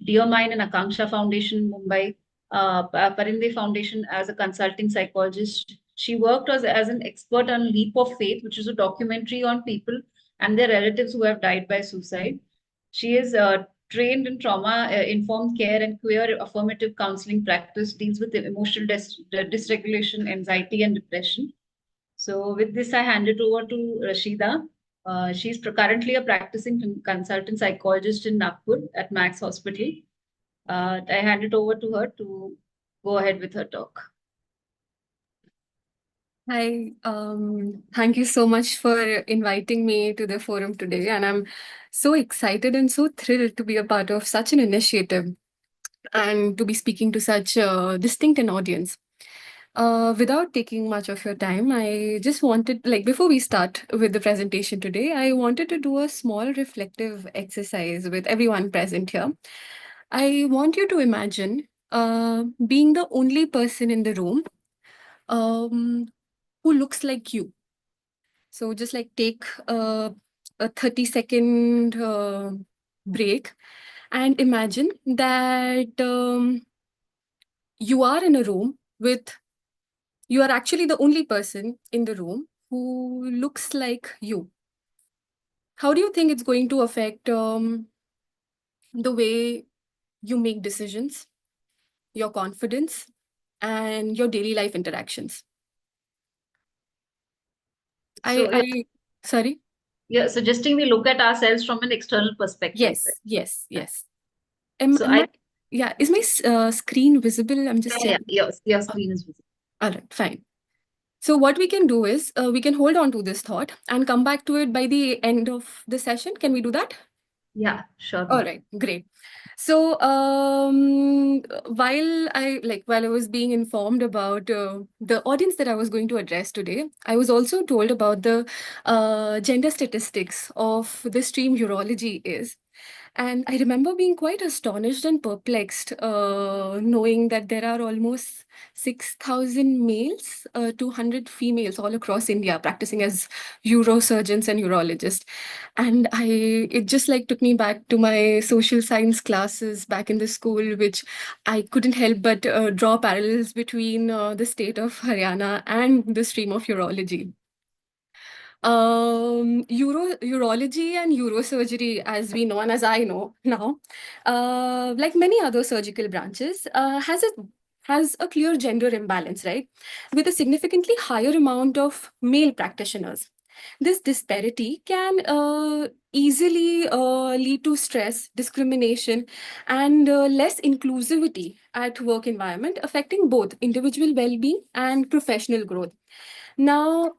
[SPEAKER 2] Dear Mind and Akanksha Foundation in Mumbai, Parinde Foundation as a consulting psychologist. She worked as an expert on Leap of Faith, which is a documentary on people and their relatives who have died by suicide. She is trained in trauma informed care and queer affirmative counseling practice, deals with emotional dysregulation, anxiety, and depression. So, with this, I hand it over to Rashida. She's currently a practicing consultant psychologist in Nagpur at Max Hospital. I hand it over to her to go ahead with her talk.
[SPEAKER 7] Hi, thank you so much for inviting me to the forum today. And I'm so excited and so thrilled to be a part of such an initiative and to be speaking to such a distinct an audience. Without taking much of your time, I just wanted, like, before we start with the presentation today, I wanted to do a small reflective exercise with everyone present here. I want you to imagine being the only person in the room who looks like you. So just like take a 30-second break and imagine that you are in a room you are actually the only person in the room who looks like you. How do you think it's going to affect the way you make decisions, your confidence, and your daily life interactions? Sorry?
[SPEAKER 2] Yeah, suggesting we look at ourselves from an external perspective.
[SPEAKER 7] Yes. Is my screen visible? I'm just checking.
[SPEAKER 2] Your screen is visible.
[SPEAKER 7] All right, fine. So what we can do is we can hold on to this thought and come back to it by the end of the session. Can we do that?
[SPEAKER 2] Yeah, sure.
[SPEAKER 7] All right, great. So while I was being informed about the audience that I was going to address today, I was also told about the gender statistics of the stream urology is. And I remember being quite astonished and perplexed, knowing that there are almost 6,000 males, 200 females all across India practicing as urosurgeons and urologists. And it just like took me back to my social science classes back in the school, which I couldn't help but draw parallels between the state of Haryana and the stream of urology. Urology and urosurgery, as we know and as I know now, like many other surgical branches, has a clear gender imbalance, right? With a significantly higher amount of male practitioners. This disparity can easily lead to stress, discrimination, and less inclusivity at work environment, affecting both individual well-being and professional growth. Now,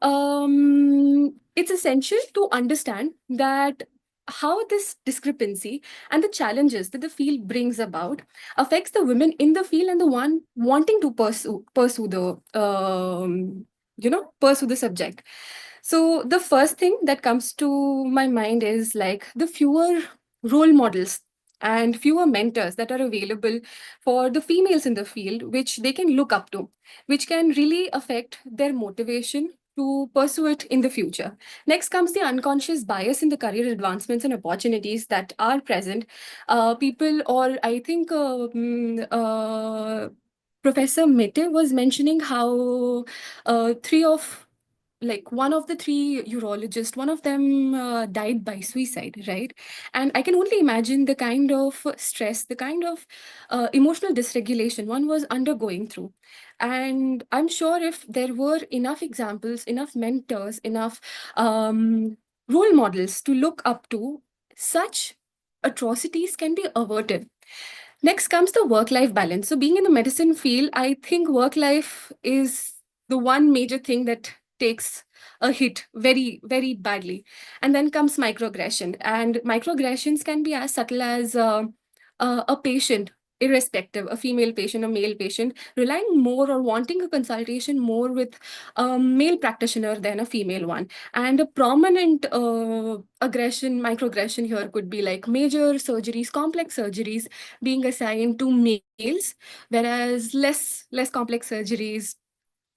[SPEAKER 7] it's essential to understand that how this discrepancy and the challenges that the field brings about affects the women in the field and the one wanting to pursue the subject. So the first thing that comes to my mind is like the fewer role models and fewer mentors that are available for the females in the field, which they can look up to, which can really affect their motivation to pursue it in the future. Next comes the unconscious bias in the career advancements and opportunities that are present. People, or I think Professor Mete was mentioning how one of the three urologists, one of them died by suicide, right? And I can only imagine the kind of stress, the kind of emotional dysregulation one was undergoing through. And I'm sure if there were enough examples, enough mentors, enough role models to look up to, such atrocities can be averted. Next comes the work-life balance. So being in the medicine field, I think work-life is the one major thing that takes a hit very, very badly. And then comes microaggression. And microaggressions can be as subtle as a patient, irrespective, a female patient, a male patient, relying more or wanting a consultation more with a male practitioner than a female one. And a prominent microaggression here could be like major surgeries, complex surgeries being assigned to males, whereas less complex surgeries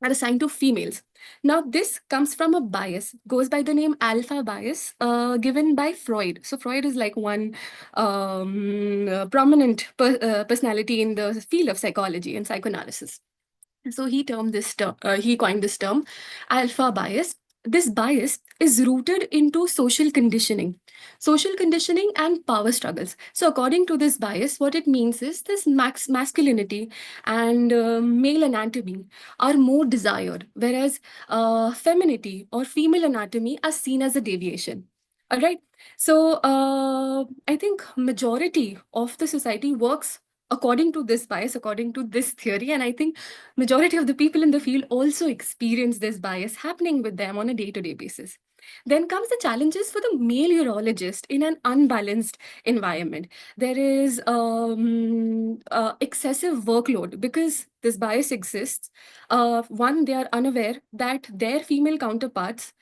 [SPEAKER 7] are assigned to females. Now, this comes from a bias, goes by the name alpha bias, given by Freud. So Freud is like one prominent personality in the field of psychology and psychoanalysis. So he he coined this term, alpha bias. This bias is rooted into social conditioning and power struggles. So according to this bias, what it means is this masculinity and male anatomy are more desired, whereas femininity or female anatomy are seen as a deviation. All right. So I think majority of the society works according to this bias, according to this theory, and I think majority of the people in the field also experience this bias happening with them on a day-to-day basis. Then comes the challenges for the male urologist in an unbalanced environment. There is excessive workload because this bias exists. One, they are unaware that their female counterparts,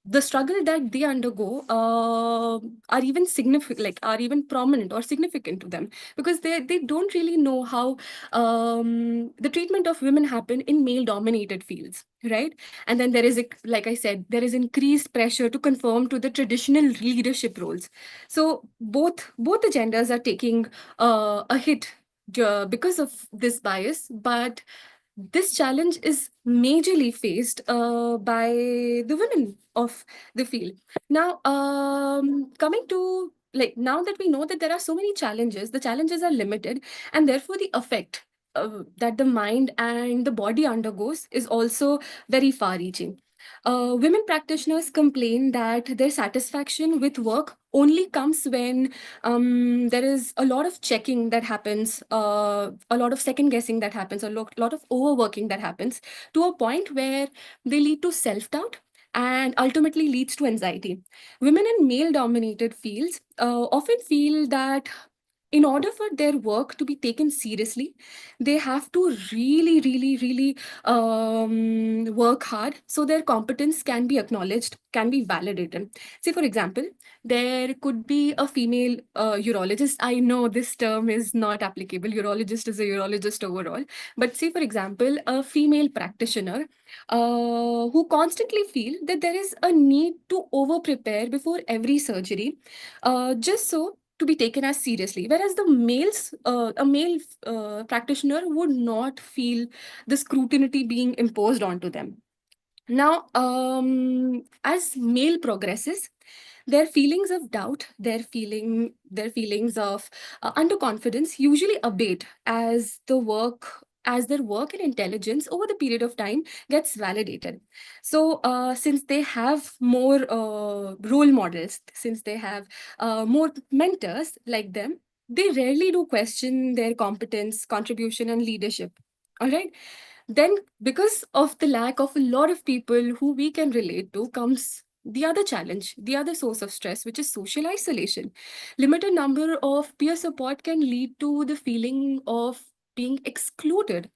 [SPEAKER 7] the struggle that they undergo are even significant, like are even prominent or significant to them, because they don't really know how the treatment of women happen in male dominated fields, right? And then there is, like I said, there is increased pressure to conform to the traditional leadership roles. So both the genders are taking a hit because of this bias, but this challenge is majorly faced by the women of the field. Now, coming to, like, now that we know that there are so many challenges, the challenges are limited, and therefore the effect that the mind and the body undergoes is also very far-reaching. Women practitioners complain that their satisfaction with work only comes when there is a lot of checking that happens, a lot of second guessing that happens, a lot of overworking that happens, to a point where they lead to self-doubt and ultimately leads to anxiety. Women in male-dominated fields often feel that in order for their work to be taken seriously, they have to really, really, really work hard so their competence can be acknowledged, can be validated. Say, for example, there could be a female urologist. I know this term is not applicable. Urologist is a urologist overall. But say, for example, a female practitioner who constantly feel that there is a need to over-prepare before every surgery, just so to be taken as seriously, whereas a male practitioner would not feel the scrutiny being imposed onto them. Now, as male progresses, their feelings of doubt, their feelings of underconfidence usually abate as their work and intelligence over the period of time gets validated. So, since they have more role models, since they have more mentors like them, they rarely do question their competence, contribution, and leadership. All right. Then, because of the lack of a lot of people who we can relate to, comes the other challenge, the other source of stress, which is social isolation. Limited number of peer support can lead to the feeling of being excluded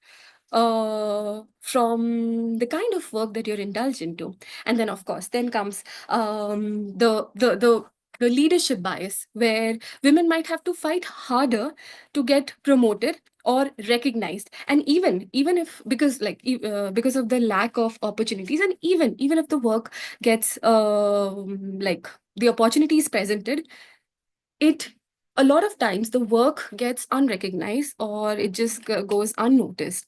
[SPEAKER 7] from the kind of work that you're indulged into. And then, of course, then comes the leadership bias, where women might have to fight harder to get promoted or recognized. And even if, because of the lack of opportunities, and even if the work gets like the opportunity is presented, it a lot of times the work gets unrecognized, or it just goes unnoticed.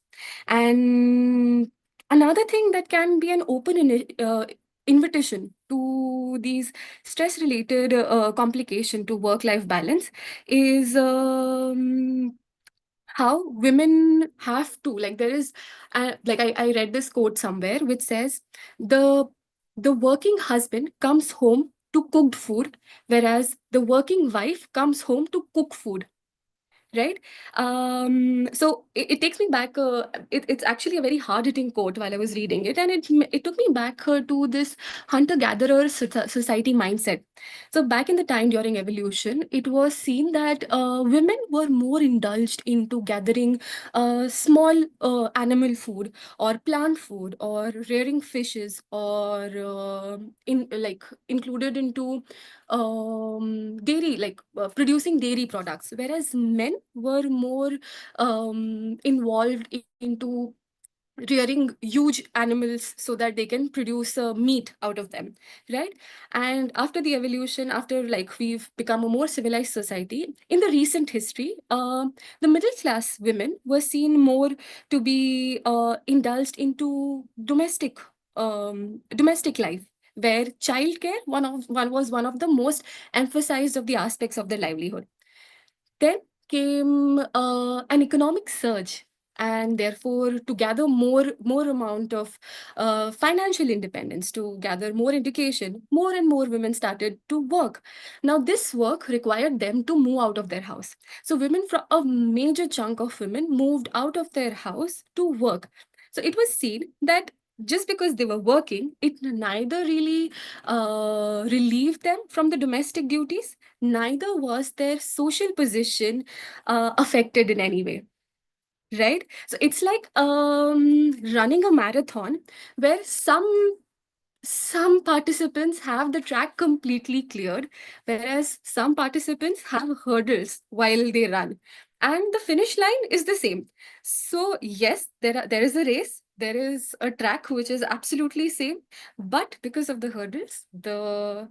[SPEAKER 7] And another thing that can be an invitation to these stress related complication to work life balance is how women have to, like, there is I read this quote somewhere which says the working husband comes home to cooked food, whereas the working wife comes home to cook food, right? So it takes me back. It's actually a very hard-hitting quote while I was reading it, and it took me back to this hunter-gatherer society mindset. So back in the time during evolution, it was seen that women were more indulged into gathering small animal food or plant food or rearing fishes, or in like included into dairy, producing dairy products, whereas men were more involved into rearing huge animals so that they can produce meat out of them, right? And after the evolution, after like we've become a more civilized society, in the recent history, the middle class women were seen more to be indulged into domestic life, where childcare one was one of the most emphasized of the aspects of their livelihood. Then came an economic surge, and therefore to gather more amount of financial independence, to gather more education, more and more women started to work. Now this work required them to move out of their house. So women, from a major chunk of women, moved out of their house to work. So it was seen that just because they were working, it neither really relieved them from the domestic duties, neither was their social position affected in any way, right? So it's like running a marathon where some participants have the track completely cleared, whereas some participants have hurdles while they run, and the finish line is the same. So yes, there is a race, there is a track which is absolutely same, but because of the hurdles, the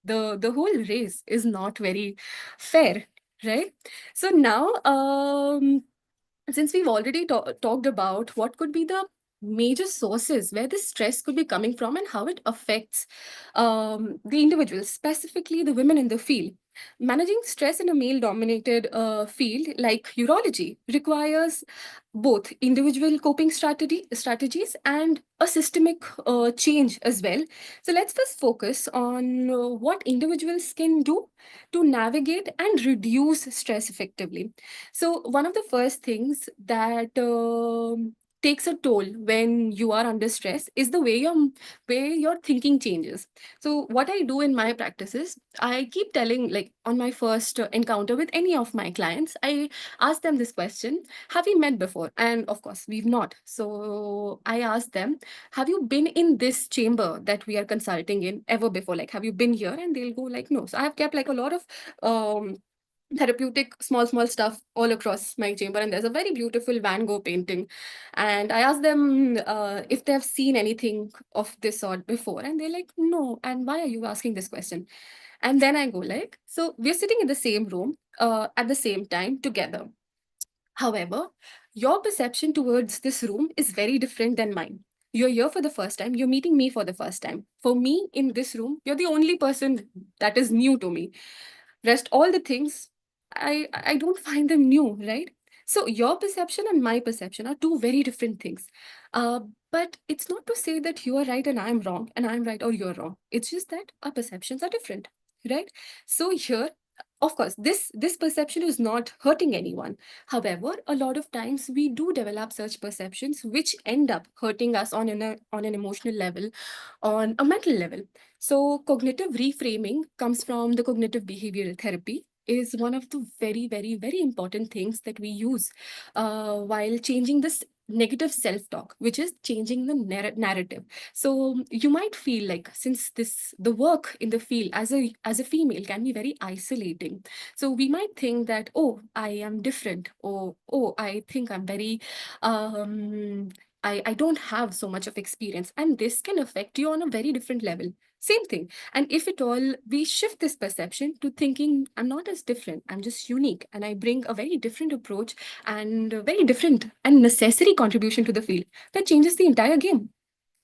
[SPEAKER 7] whole race is not very fair, right? So now, since we've already talked about what could be the major sources where this stress could be coming from and how it affects the individuals, specifically the women in the field, managing stress in a male dominated field like urology requires both individual coping strategies and a systemic change as well. So let's first focus on what individuals can do to navigate and reduce stress effectively. So one of the first things that takes a toll when you are under stress is the way your thinking changes. So what I do in my practices, I keep telling, like on my first encounter with any of my clients, I ask them this question: have we met before? And of course, we've not. So I ask them, have you been in this chamber that we are consulting in ever before? Like, have you been here? And they'll go like, no. So I have kept like a lot of therapeutic small stuff all across my chamber, and there's a very beautiful Van Gogh painting, and I asked them if they have seen anything of this sort before, and they're like, no. And why are you asking this question? And then I go like, so we're sitting in the same room at the same time together. However, your perception towards this room is very different than mine. You're here for the first time, you're meeting me for the first time. For me, in this room, you're the only person that is new to me. Rest all the things, I don't find them new, right? So your perception and my perception are two very different things. uh, but it's not to say that you are right and I'm wrong, and I'm right or you're wrong. It's just that our perceptions are different, right? So here, of course, this perception is not hurting anyone. However, a lot of times we do develop such perceptions which end up hurting us on an emotional level, on a mental level. So cognitive reframing comes from the cognitive behavioral therapy, is one of the very, very, very important things that we use while changing this negative self-talk, which is changing the narrative. So you might feel like, since the work in the field as a female can be very isolating, so we might think that, oh, I am different, or oh, I think I'm very I don't have so much of experience, and this can affect you on a very different level. Same thing. And if at all we shift this perception to thinking, I'm not as different, I'm just unique, and I bring a very different approach and a very different and necessary contribution to the field, that changes the entire game.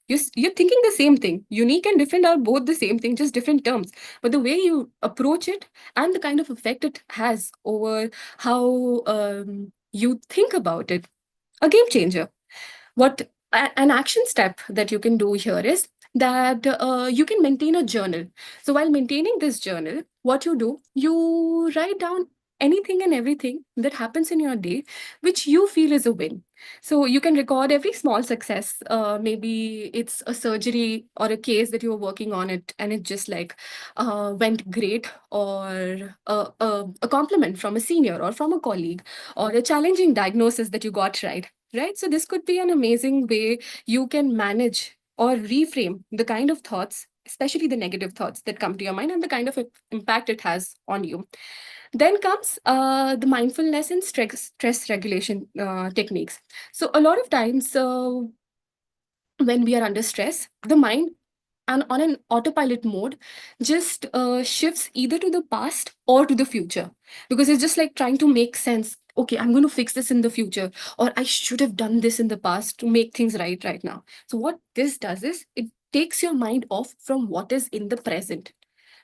[SPEAKER 7] You're thinking the same thing. Unique and different are both the same thing, just different terms. But the way you approach it and the kind of effect it has over how you think about it, a game changer. What an action step that you can do here is that you can maintain a journal. So while maintaining this journal, what you do, you write down anything and everything that happens in your day which you feel is a win. So you can record every small success. Maybe it's a surgery or a case that you were working on it and it just like went great, or a compliment from a senior or from a colleague, or a challenging diagnosis that you got right. Right. So this could be an amazing way you can manage or reframe the kind of thoughts, especially the negative thoughts that come to your mind, and the kind of impact it has on you. Then comes the mindfulness and stress regulation techniques. So a lot of times when we are under stress, the mind, and on an autopilot mode, just shifts either to the past or to the future, because it's just like trying to make sense. Okay, I'm going to fix this in the future, or I should have done this in the past to make things right now. So what this does is it takes your mind off from what is in the present.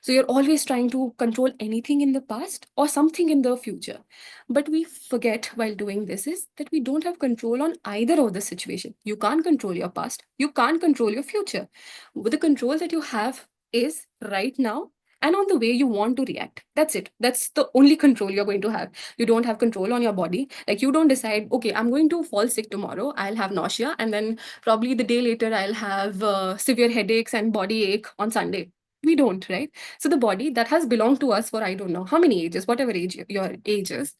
[SPEAKER 7] So you're always trying to control anything in the past or something in the future. But we forget while doing this is that we don't have control on either of the situation. You can't control your past. You can't control your future. The control that you have is right now and on the way you want to react. That's it. That's the only control you're going to have. You don't have control on your body. Like, you don't decide, okay, I'm going to fall sick tomorrow. I'll have nausea. And then probably the day later, I'll have severe headaches and body ache on Sunday. We don't, right? So the body that has belonged to us for I don't know how many ages, whatever age your age is,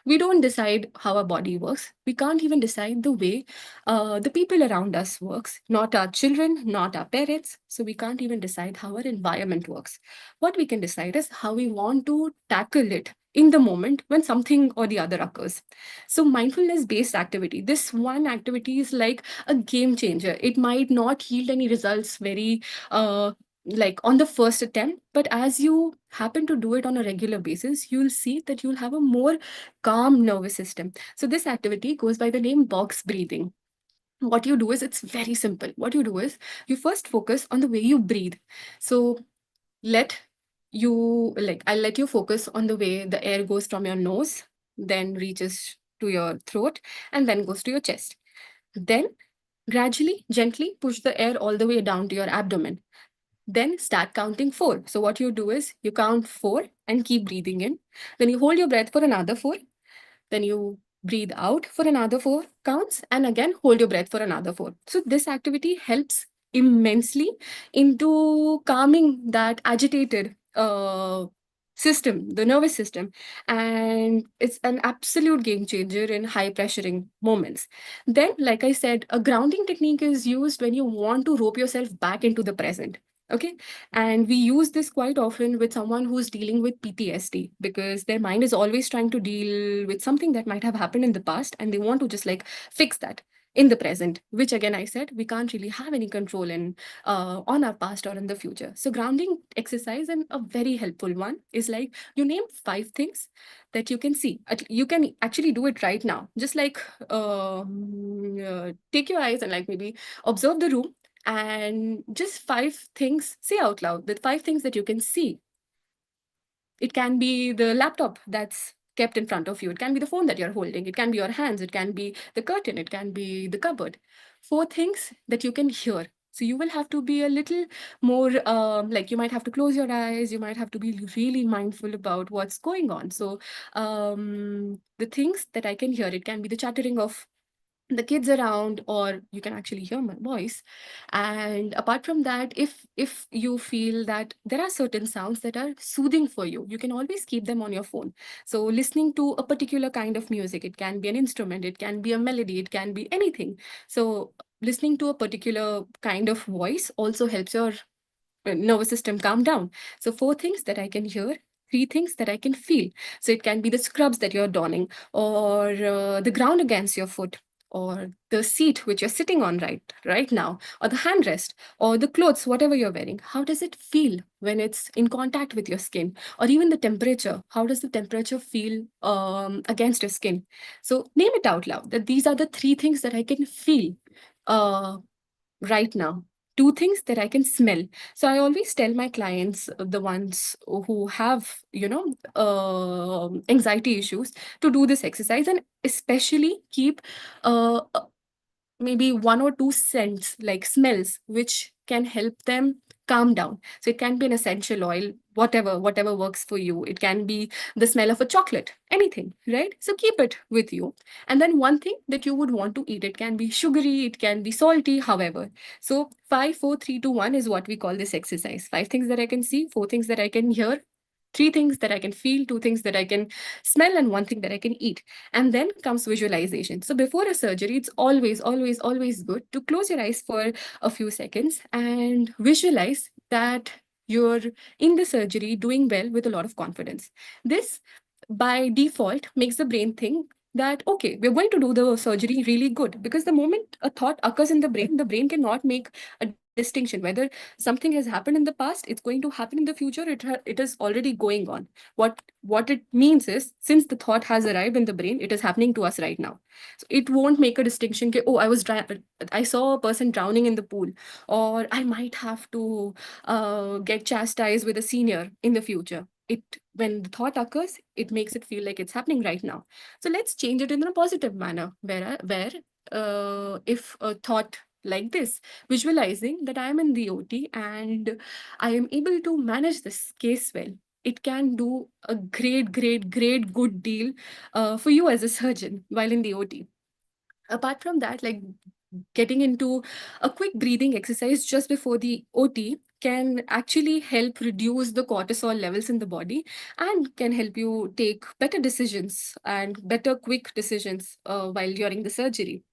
[SPEAKER 7] we don't decide how our body works. We can't even decide the way the people around us works, not our children, not our parents. So we can't even decide how our environment works. What we can decide is how we want to tackle it in the moment when something or the other occurs. So mindfulness based activity, this one activity is like a game changer. It might not yield any results very like on the first attempt, but as you happen to do it on a regular basis, you'll see that you'll have a more calm nervous system. So this activity goes by the name box breathing. What you do is, it's very simple. What you do is, you first focus on the way you breathe. So I'll let you focus on the way the air goes from your nose, then reaches to your throat, and then goes to your chest. Then gradually, gently push the air all the way down to your abdomen. Then start counting 4. So what you do is you count 4 and keep breathing in. Then you hold your breath for another 4. Then you breathe out for another 4 counts, and again hold your breath for another 4. So this activity helps immensely into calming that agitated system, the nervous system, and it's an absolute game changer in high pressuring moments. Then, like I said, a grounding technique is used when you want to rope yourself back into the present. Okay. And we use this quite often with someone who's dealing with PTSD, because their mind is always trying to deal with something that might have happened in the past, and they want to just like fix that in the present, which again, I said, we can't really have any control in on our past or in the future. So grounding exercise, and a very helpful one, is like you name 5 things that you can see. You can actually do it right now. Just like take your eyes and like maybe observe the room, and just 5 things, say out loud, the 5 things that you can see. It can be the laptop that's kept in front of you. It can be the phone that you're holding. It can be your hands. It can be the curtain. It can be the cupboard. 4 things that you can hear. So you will have to be a little more, like you might have to close your eyes. You might have to be really mindful about what's going on. So the things that I can hear, it can be the chattering of the kids around, or you can actually hear my voice. And apart from that, if you feel that there are certain sounds that are soothing for you, you can always keep them on your phone. So listening to a particular kind of music, it can be an instrument, it can be a melody, it can be anything. So listening to a particular kind of voice also helps your nervous system calm down. So 4 things that I can hear, 3 things that I can feel. So it can be the scrubs that you're donning, or the ground against your foot, or the seat which you're sitting on right now, or the handrest, or the clothes, whatever you're wearing. How does it feel when it's in contact with your skin? Or even the temperature. How does the temperature feel against your skin? So name it out loud that these are the 3 things that I can feel uh, right now. 2 things that I can smell. So I always tell my clients, the ones who have, anxiety issues, to do this exercise, and especially keep maybe 1 or 2 scents, like smells, which can help them calm down. So it can be an essential oil, whatever works for you. It can be the smell of a chocolate, anything, right? So keep it with you. And then one thing that you would want to eat, it can be sugary, it can be salty, however. So 5, 4, 3, 2, 1 is what we call this exercise. 5 things that I can see, 4 things that I can hear, 3 things that I can feel, 2 things that I can smell, and 1 thing that I can eat. And then comes visualization. So before a surgery, it's always good to close your eyes for a few seconds and visualize that you're in the surgery doing well with a lot of confidence. This, by default, makes the brain think that, okay, we're going to do the surgery really good, because the moment a thought occurs in the brain cannot make a distinction whether something has happened in the past, it's going to happen in the future, it is already going on. What it means is, since the thought has arrived in the brain, it is happening to us right now. So it won't make a distinction, okay, oh, I saw a person drowning in the pool, or I might have to get chastised with a senior in the future. It When the thought occurs, it makes it feel like it's happening right now. So let's change it in a positive manner, where if a thought like this, visualizing that I am in the OT and I am able to manage this case well, it can do a great good deal for you as a surgeon while in the OT. Apart from that, like getting into a quick breathing exercise just before the OT can actually help reduce the cortisol levels in the body, and can help you take better decisions and better quick decisions while during the surgery.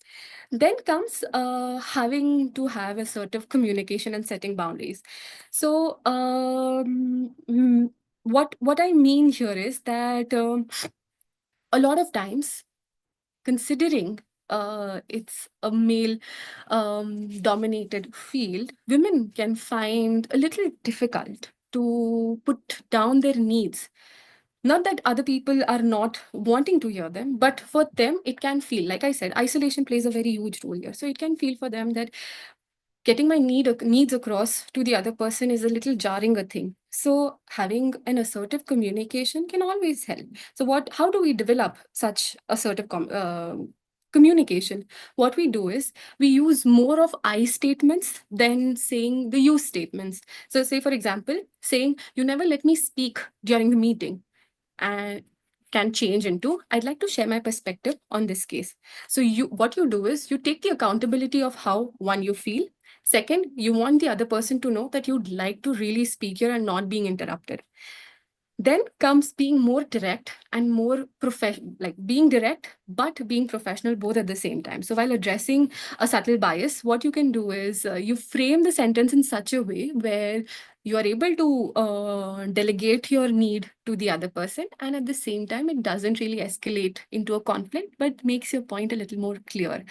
[SPEAKER 7] Then comes having to have assertive communication and setting boundaries. So what I mean here is that a lot of times, considering it's a male dominated field, women can find a little difficult to put down their needs. Not that other people are not wanting to hear them, but for them, it can feel, like I said, isolation plays a very huge role here. So it can feel for them that getting my needs across to the other person is a little jarring a thing. So having an assertive communication can always help. So how do we develop such assertive communication? What we do is we use more of I statements than saying the you statements. So say, for example, saying, you never let me speak during the meeting, and can change into, I'd like to share my perspective on this case. So what you do is you take the accountability of how, one, you feel. Second, you want the other person to know that you'd like to really speak here and not being interrupted. Then comes being more direct and more professional, like being direct, but being professional both at the same time. So while addressing a subtle bias, what you can do is you frame the sentence in such a way where you are able to delegate your need to the other person. And at the same time, it doesn't really escalate into a conflict, but makes your point a little more clear.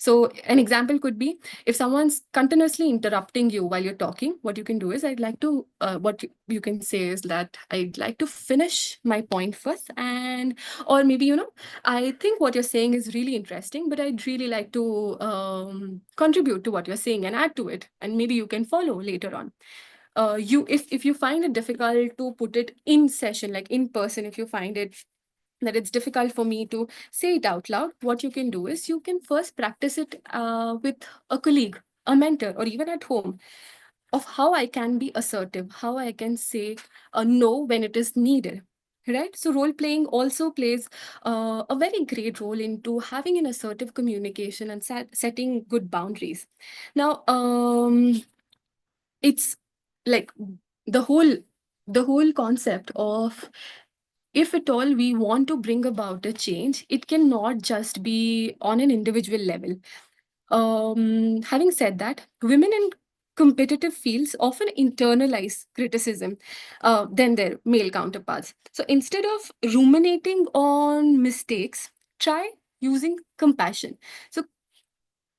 [SPEAKER 7] So an example could be, if someone's continuously interrupting you while you're talking, what you can do is, what you can say is that I'd like to finish my point first. Or maybe, I think what you're saying is really interesting, but I'd really like to contribute to what you're saying and add to it. And maybe you can follow later on. If you find it difficult to put it in session, like in person, if you find it that it's difficult for me to say it out loud, what you can do is you can first practice it with a colleague, a mentor, or even at home, of how I can be assertive, how I can say a no when it is needed. right? So role playing also plays a very great role into having an assertive communication and setting good boundaries. Now, it's like the whole concept of, if at all we want to bring about a change, it cannot just be on an individual level. Having said that, women in competitive fields often internalize criticism than their male counterparts. So instead of ruminating on mistakes, try using compassion. So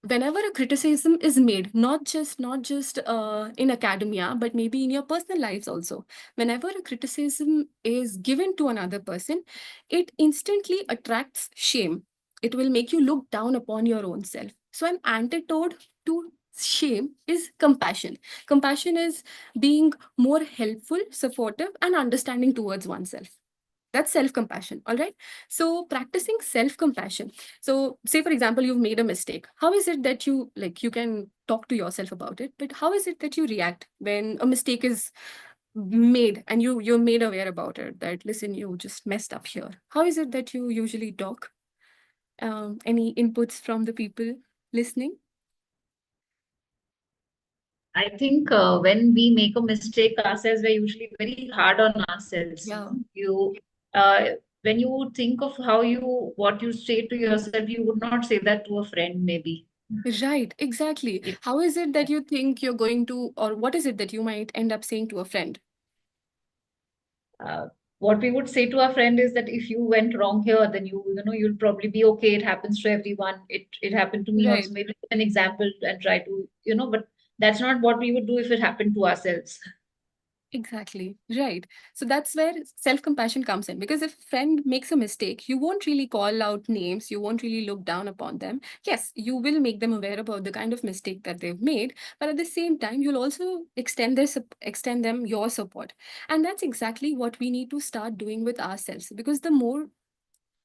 [SPEAKER 7] whenever a criticism is made, not just in academia, but maybe in your personal lives also, whenever a criticism is given to another person, it instantly attracts shame. It will make you look down upon your own self. So an antidote to shame is compassion. Compassion is being more helpful, supportive, and understanding towards oneself. That's self-compassion. All right. So practicing self-compassion. So say, for example, you've made a mistake. How is it that you can talk to yourself about it, but how is it that you react when a mistake is made and you're made aware about it, that listen, you just messed up here? How is it that you usually talk? Any inputs from the people listening?
[SPEAKER 2] I think when we make a mistake ourselves, we're usually very hard on ourselves.
[SPEAKER 7] Yeah.
[SPEAKER 2] You, uh, when you think of what you say to yourself, you would not say that to a friend, maybe.
[SPEAKER 7] Right, exactly.
[SPEAKER 2] It,
[SPEAKER 7] How is it that you think you're going to, or what is it that you might end up saying to a friend?
[SPEAKER 2] what we would say to our friend is that if you went wrong here, then you'll probably be okay. It happens to everyone. It happened to me
[SPEAKER 7] Right.
[SPEAKER 2] also. Maybe an example and try to, but that's not what we would do if it happened to ourselves.
[SPEAKER 7] Exactly. Right. So that's where self-compassion comes in, because if a friend makes a mistake, you won't really call out names, you won't really look down upon them. Yes, you will make them aware about the kind of mistake that they've made, but at the same time, you'll also extend them your support. And that's exactly what we need to start doing with ourselves, because the more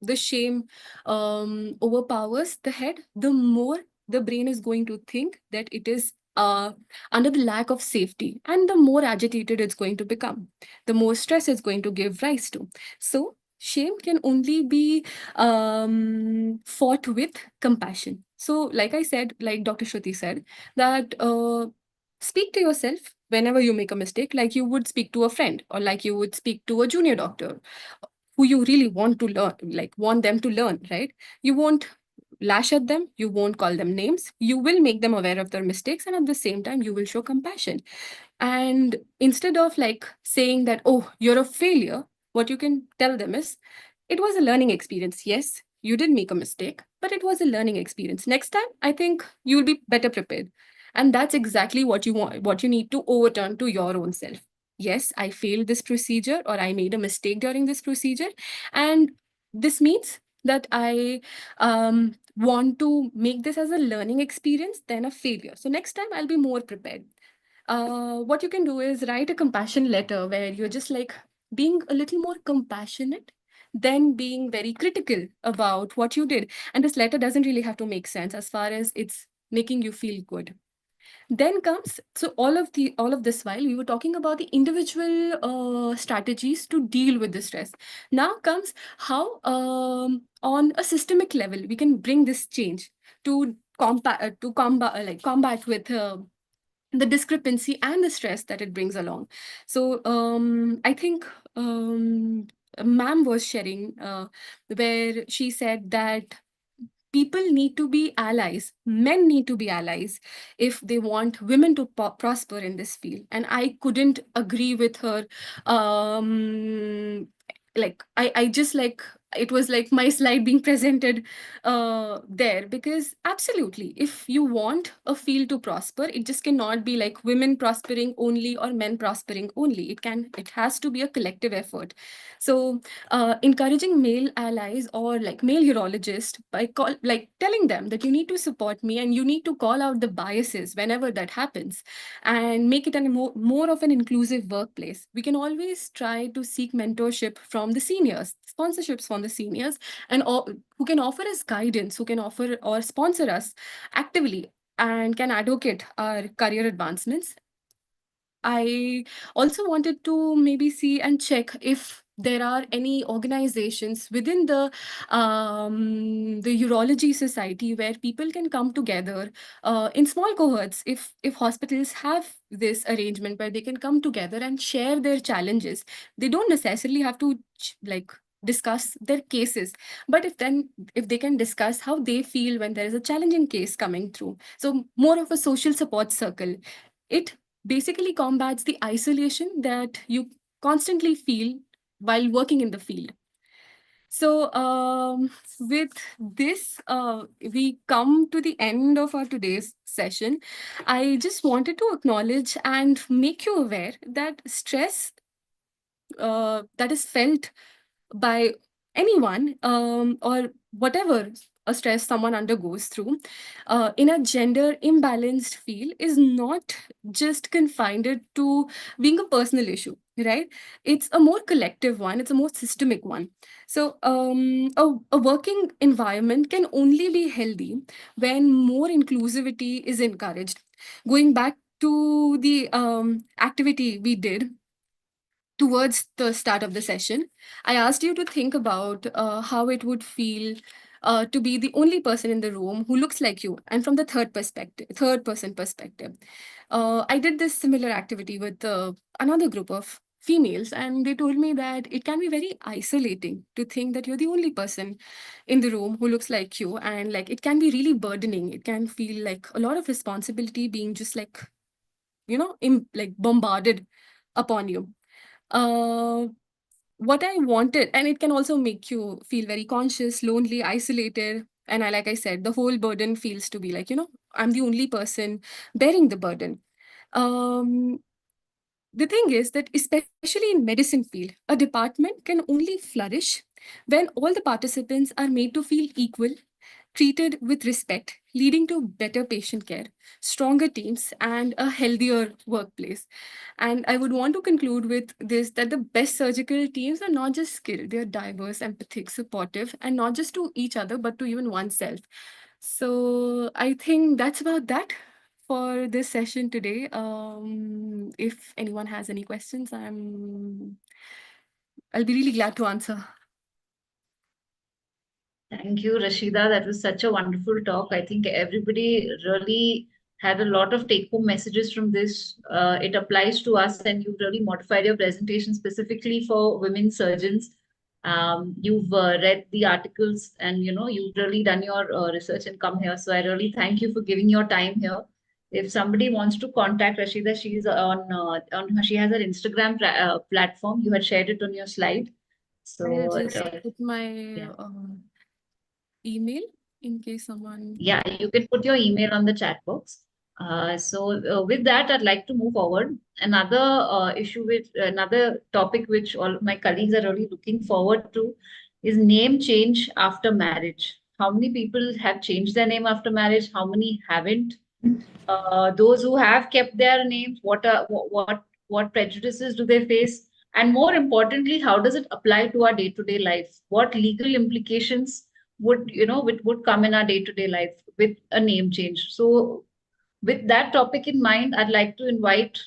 [SPEAKER 7] the shame overpowers the head, the more the brain is going to think that it is under the lack of safety, and the more agitated it's going to become, the more stress it's going to give rise to. So shame can only be fought with compassion. So like I said, like Dr. Shruti said, that speak to yourself whenever you make a mistake, like you would speak to a friend, or like you would speak to a junior doctor who you really want to learn, like want them to learn, right? You won't lash at them, you won't call them names, you will make them aware of their mistakes, and at the same time, you will show compassion. And instead of like saying that, oh, you're a failure, what you can tell them is, it was a learning experience. Yes, you did make a mistake, but it was a learning experience. Next time, I think you'll be better prepared. And that's exactly what you want, what you need to overturn to your own self. Yes, I failed this procedure, or I made a mistake during this procedure. And this means that I want to make this as a learning experience than a failure. So next time I'll be more prepared. What you can do is write a compassion letter where you're just like being a little more compassionate than being very critical about what you did. And this letter doesn't really have to make sense as far as it's making you feel good. Then comes, so all of this while we were talking about the individual strategies to deal with the stress. Now comes how on a systemic level we can bring this change to combat with the discrepancy and the stress that it brings along. So I think ma'am was sharing where she said that people need to be allies, men need to be allies if they want women to prosper in this field. And I couldn't agree with her. I just like, it was like my slide being presented there, because absolutely, if you want a field to prosper, it just cannot be like women prospering only or men prospering only. It has to be a collective effort. So encouraging male allies or like male urologists by telling them that you need to support me and you need to call out the biases whenever that happens, and make it a more of an inclusive workplace. We can always try to seek mentorship from the seniors, sponsorships from the seniors, and who can offer us guidance, who can offer or sponsor us actively and can advocate our career advancements. I also wanted to maybe see and check if there are any organizations within the urology society where people can come together in small cohorts. If hospitals have this arrangement where they can come together and share their challenges, they don't necessarily have to like discuss their cases, but if they can discuss how they feel when there is a challenging case coming through, so more of a social support circle, it basically combats the isolation that you constantly feel while working in the field. So, with this, we come to the end of our today's session. I just wanted to acknowledge and make you aware that stress that is felt by anyone, or whatever a stress someone undergoes through in a gender imbalanced field is not just confined to being a personal issue, right? It's a more collective one, it's a more systemic one. So a working environment can only be healthy when more inclusivity is encouraged. Going back to the activity we did towards the start of the session, I asked you to think about how it would feel to be the only person in the room who looks like you, and from the third person perspective. I did this similar activity with another group of females, and they told me that it can be very isolating to think that you're the only person in the room who looks like you, and like it can be really burdening. It can feel like a lot of responsibility being just like, like bombarded upon you. uh, what I wanted, and it can also make you feel very conscious, lonely, isolated. And like I said, the whole burden feels to be like, I'm the only person bearing the burden. Um, the thing is that, especially in medicine field, a department can only flourish when all the participants are made to feel equal, treated with respect, leading to better patient care, stronger teams, and a healthier workplace. And I would want to conclude with this, that the best surgical teams are not just skilled, they are diverse, empathic, supportive, and not just to each other, but to even oneself. So I think that's about that for this session today. If anyone has any questions, I'll be really glad to answer.
[SPEAKER 2] Thank you, Rashida. That was such a wonderful talk. I think everybody really had a lot of take-home messages from this. It applies to us, and you've really modified your presentation specifically for women surgeons. You've read the articles, and you've really done your research and come here. So I really thank you for giving your time here. If somebody wants to contact Rashida, she's she has her Instagram platform. You had shared it on your slide.
[SPEAKER 7] I'll
[SPEAKER 2] So
[SPEAKER 7] just put my
[SPEAKER 2] yeah.
[SPEAKER 7] email in case someone.
[SPEAKER 2] Yeah, you can put your email on the chat box. With that, I'd like to move forward. Another topic which all my colleagues are really looking forward to is name change after marriage. How many people have changed their name after marriage? How many haven't? Those who have kept their names, what prejudices do they face? And more importantly, how does it apply to our day-to-day life? What legal implications would come in our day-to-day life with a name change? So with that topic in mind, I'd like to invite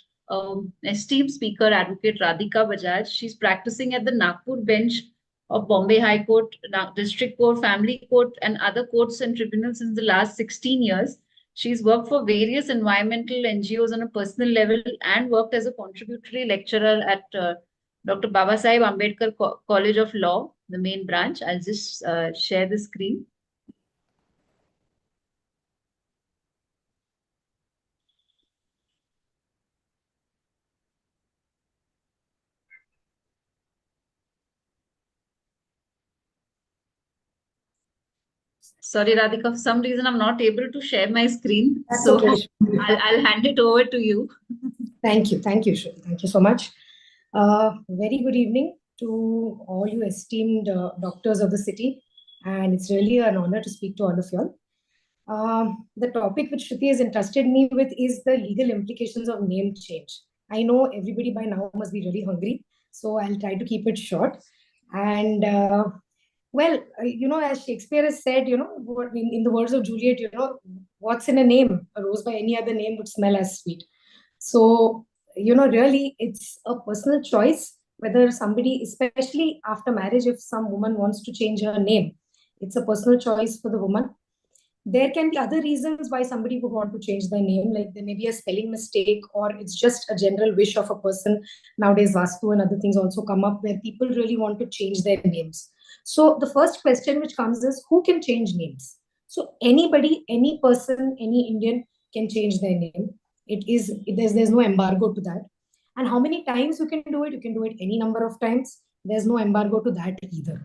[SPEAKER 2] esteemed speaker, Advocate Radhika Bajaj. She's practicing at the Nagpur bench of Bombay High Court, District Court, Family Court, and other courts and tribunals since the last 16 years. She's worked for various environmental NGOs on a personal level and worked as a contributory lecturer at Dr. Babasaheb Ambedkar College of Law, the main branch. I'll just share the screen. Sorry, Radhika, for some reason I'm not able to share my screen.
[SPEAKER 6] That's
[SPEAKER 2] so
[SPEAKER 6] okay.
[SPEAKER 2] I'll hand it over to you.
[SPEAKER 6] Thank you. Thank you, Shri. Thank you so much. Very good evening to all you esteemed doctors of the city. And it's really an honor to speak to all of you all. The topic which Shruti has entrusted me with is the legal implications of name change. I know everybody by now must be really hungry, so I'll try to keep it short. And as Shakespeare has said, in the words of Juliet, what's in a name? A rose by any other name would smell as sweet. So, really, it's a personal choice whether somebody, especially after marriage, if some woman wants to change her name, it's a personal choice for the woman. There can be other reasons why somebody would want to change their name, like there may be a spelling mistake, or it's just a general wish of a person. Nowadays, Vastu and other things also come up where people really want to change their names. So the first question which comes is, who can change names? So anybody, any person, any Indian can change their name. There's no embargo to that. And how many times you can do it? You can do it any number of times. There's no embargo to that either.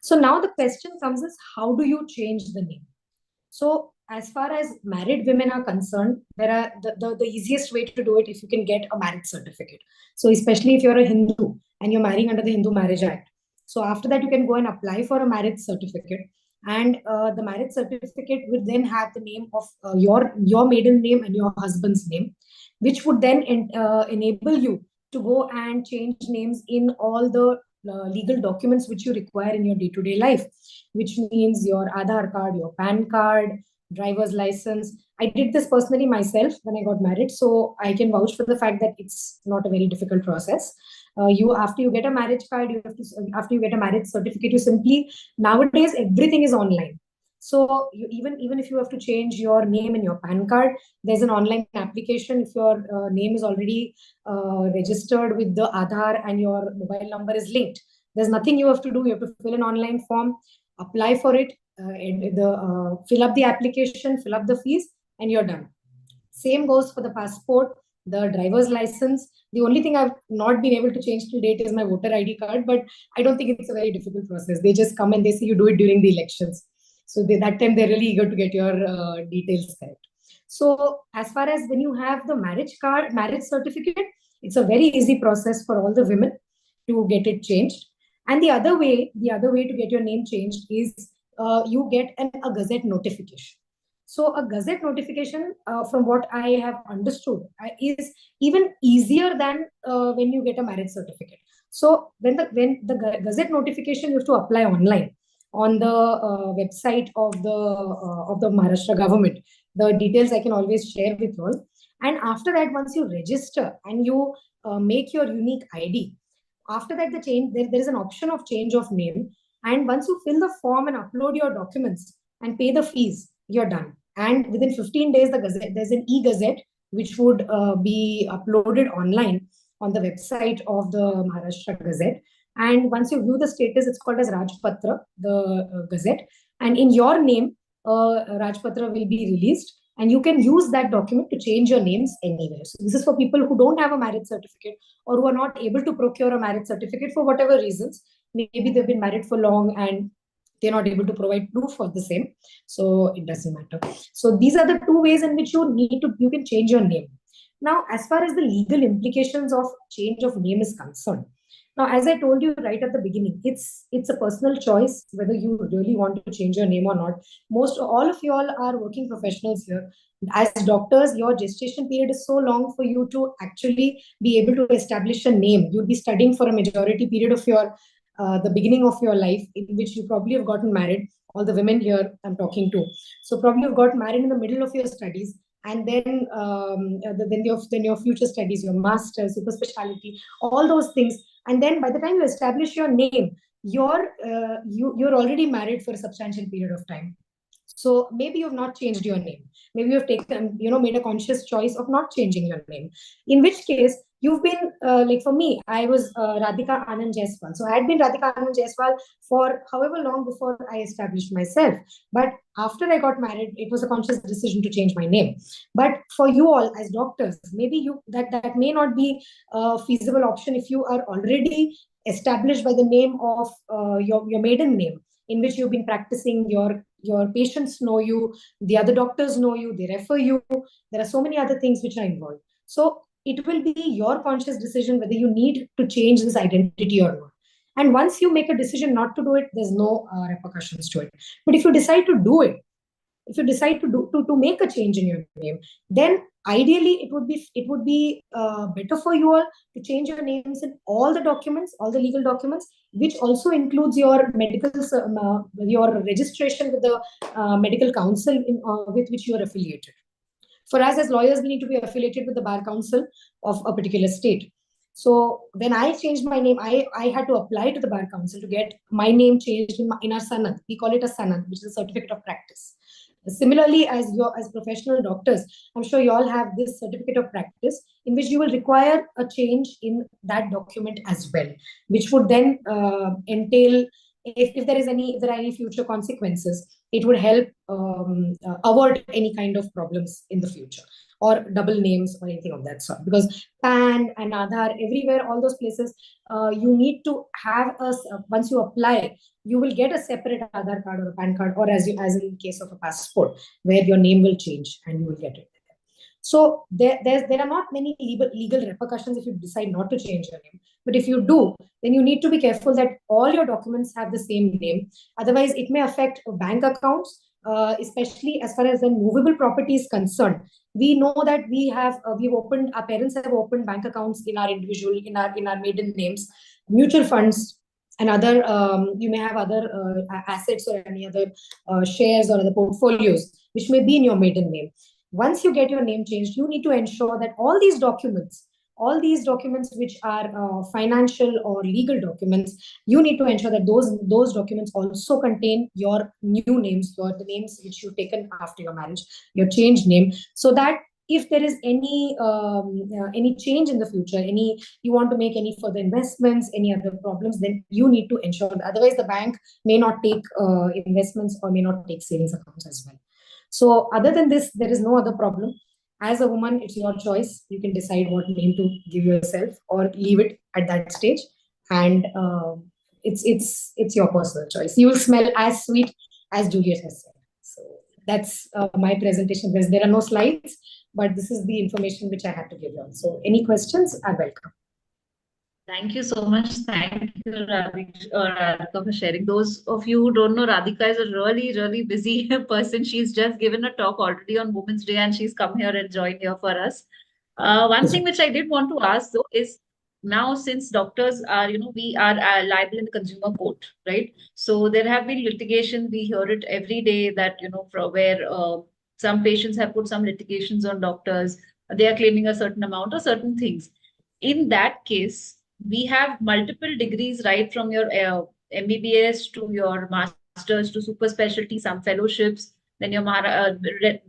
[SPEAKER 6] So now the question comes is, how do you change the name? So as far as married women are concerned, there are the easiest way to do it if you can get a marriage certificate. So especially if you're a Hindu and you're marrying under the Hindu Marriage Act. So after that, you can go and apply for a marriage certificate. And the marriage certificate would then have the name of your maiden name and your husband's name, which would then enable you to go and change names in all the legal documents which you require in your day-to-day life, which means your Aadhaar card, your PAN card, driver's license. I did this personally myself when I got married, so I can vouch for the fact that it's not a very difficult process. After you get a marriage card, after you get a marriage certificate, you simply, nowadays everything is online. So even if you have to change your name in your PAN card, there's an online application. If your name is already registered with the Aadhaar and your mobile number is linked, there's nothing you have to do. You have to fill an online form, apply for it, fill up the application, fill up the fees, and you're done. Same goes for the passport, the driver's license. The only thing I've not been able to change till date is my voter ID card, but I don't think it's a very difficult process. They just come and they say you do it during the elections. So that time they're really eager to get your details correct. So as far as when you have the marriage card, marriage certificate, it's a very easy process for all the women to get it changed. And the other way to get your name changed is you get a Gazette notification. So a Gazette notification, from what I have understood, is even easier than when you get a marriage certificate. So when the Gazette notification, you have to apply online on the website of the Maharashtra government. The details I can always share with you all. And after that, once you register and you make your unique ID, after that there is an option of change of name. And once you fill the form and upload your documents and pay the fees, you're done. And within 15 days, there's an e-Gazette which would be uploaded online on the website of the Maharashtra Gazette. And once you view the status, it's called as Rajpatra, the Gazette. And in your name, Rajpatra will be released. And you can use that document to change your names anywhere. So this is for people who don't have a marriage certificate or who are not able to procure a marriage certificate for whatever reasons. Maybe they've been married for long and they're not able to provide proof for the same. So it doesn't matter. So these are the two ways in which you can change your name. Now, as far as the legal implications of change of name is concerned, now, as I told you right at the beginning, it's a personal choice whether you really want to change your name or not. All of you all are working professionals here. As doctors, your gestation period is so long for you to actually be able to establish a name. You'll be studying for a majority period of the beginning of your life, in which you probably have gotten married. All the women here I'm talking to. So probably you've got married in the middle of your studies. And then your future studies, your master's, super specialty, all those things. And then by the time you establish your name, you're already married for a substantial period of time. So maybe you've not changed your name. Maybe you've made a conscious choice of not changing your name. In which case, you've been, like for me, I was Radhika Anand Jaiswal. So I had been Radhika Anand Jaiswal for however long before I established myself. But after I got married, it was a conscious decision to change my name. But for you all as doctors, maybe that may not be a feasible option if you are already established by the name of your maiden name, in which you've been practicing. Your patients know you, the other doctors know you, they refer you. There are so many other things which are involved. So it will be your conscious decision whether you need to change this identity or not. And once you make a decision not to do it, there's no repercussions to it. But if you decide to do it, if you decide to make a change in your name, then ideally it would be better for you all to change your names in all the documents, all the legal documents, which also includes your medical, your registration with the medical council with which you are affiliated. For us as lawyers, we need to be affiliated with the Bar Council of a particular state. So when I changed my name, I had to apply to the Bar Council to get my name changed in our sanad. We call it a sanad, which is a certificate of practice. Similarly, as professional doctors, I'm sure you all have this certificate of practice in which you will require a change in that document as well, which would then entail, if there are any future consequences, it would help avert any kind of problems in the future, or double names or anything of that sort. Because PAN and Aadhaar, everywhere, all those places, you need to have once you apply, you will get a separate Aadhaar card or a PAN card, or as in case of a passport, where your name will change and you will get it. So there are not many legal repercussions if you decide not to change your name. But if you do, then you need to be careful that all your documents have the same name. Otherwise, it may affect bank accounts, especially as far as the movable property is concerned. We know that our parents have opened bank accounts in our maiden names, mutual funds, and other, you may have other assets or any other shares or other portfolios which may be in your maiden name. Once you get your name changed, you need to ensure that all these documents which are financial or legal documents, you need to ensure that those documents also contain your new names, the names which you've taken after your marriage, your changed name, so that if there is any change in the future, you want to make any further investments, any other problems, then you need to ensure that. Otherwise, the bank may not take investments or may not take savings accounts as well. So other than this, there is no other problem. As a woman, it's your choice. You can decide what name to give yourself or leave it at that stage. And it's your personal choice. You will smell as sweet as Juliet has said. So that's my presentation. There are no slides, but this is the information which I had to give you. So any questions are welcome.
[SPEAKER 2] Thank you so much. Thank you, Radhika, for sharing. Those of you who don't know, Radhika is a really, really busy person. She's just given a talk already on Women's Day, and she's come here and joined here for us. One thing which I did want to ask, though, is now, since doctors are, we are liable in the consumer court, right? So there have been litigation. We hear it every day that, from where some patients have put some litigations on doctors. They are claiming a certain amount or certain things. In that case, we have multiple degrees, right, from your MBBS to your master's to super specialty, some fellowships, then your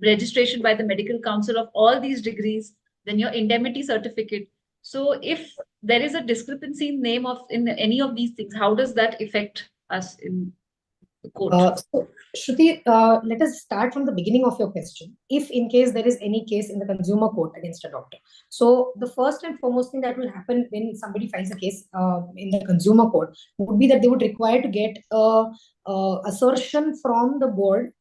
[SPEAKER 2] registration by the medical council of all these degrees, then your indemnity certificate. So if there is a discrepancy in any of these things, how does that affect us in the court?
[SPEAKER 6] So, Shruti, let us start from the beginning of your question. If in case there is any case in the consumer court against a doctor, so the first and foremost thing that will happen when somebody files a case in the consumer court would be that they would require to get a assertion from the board,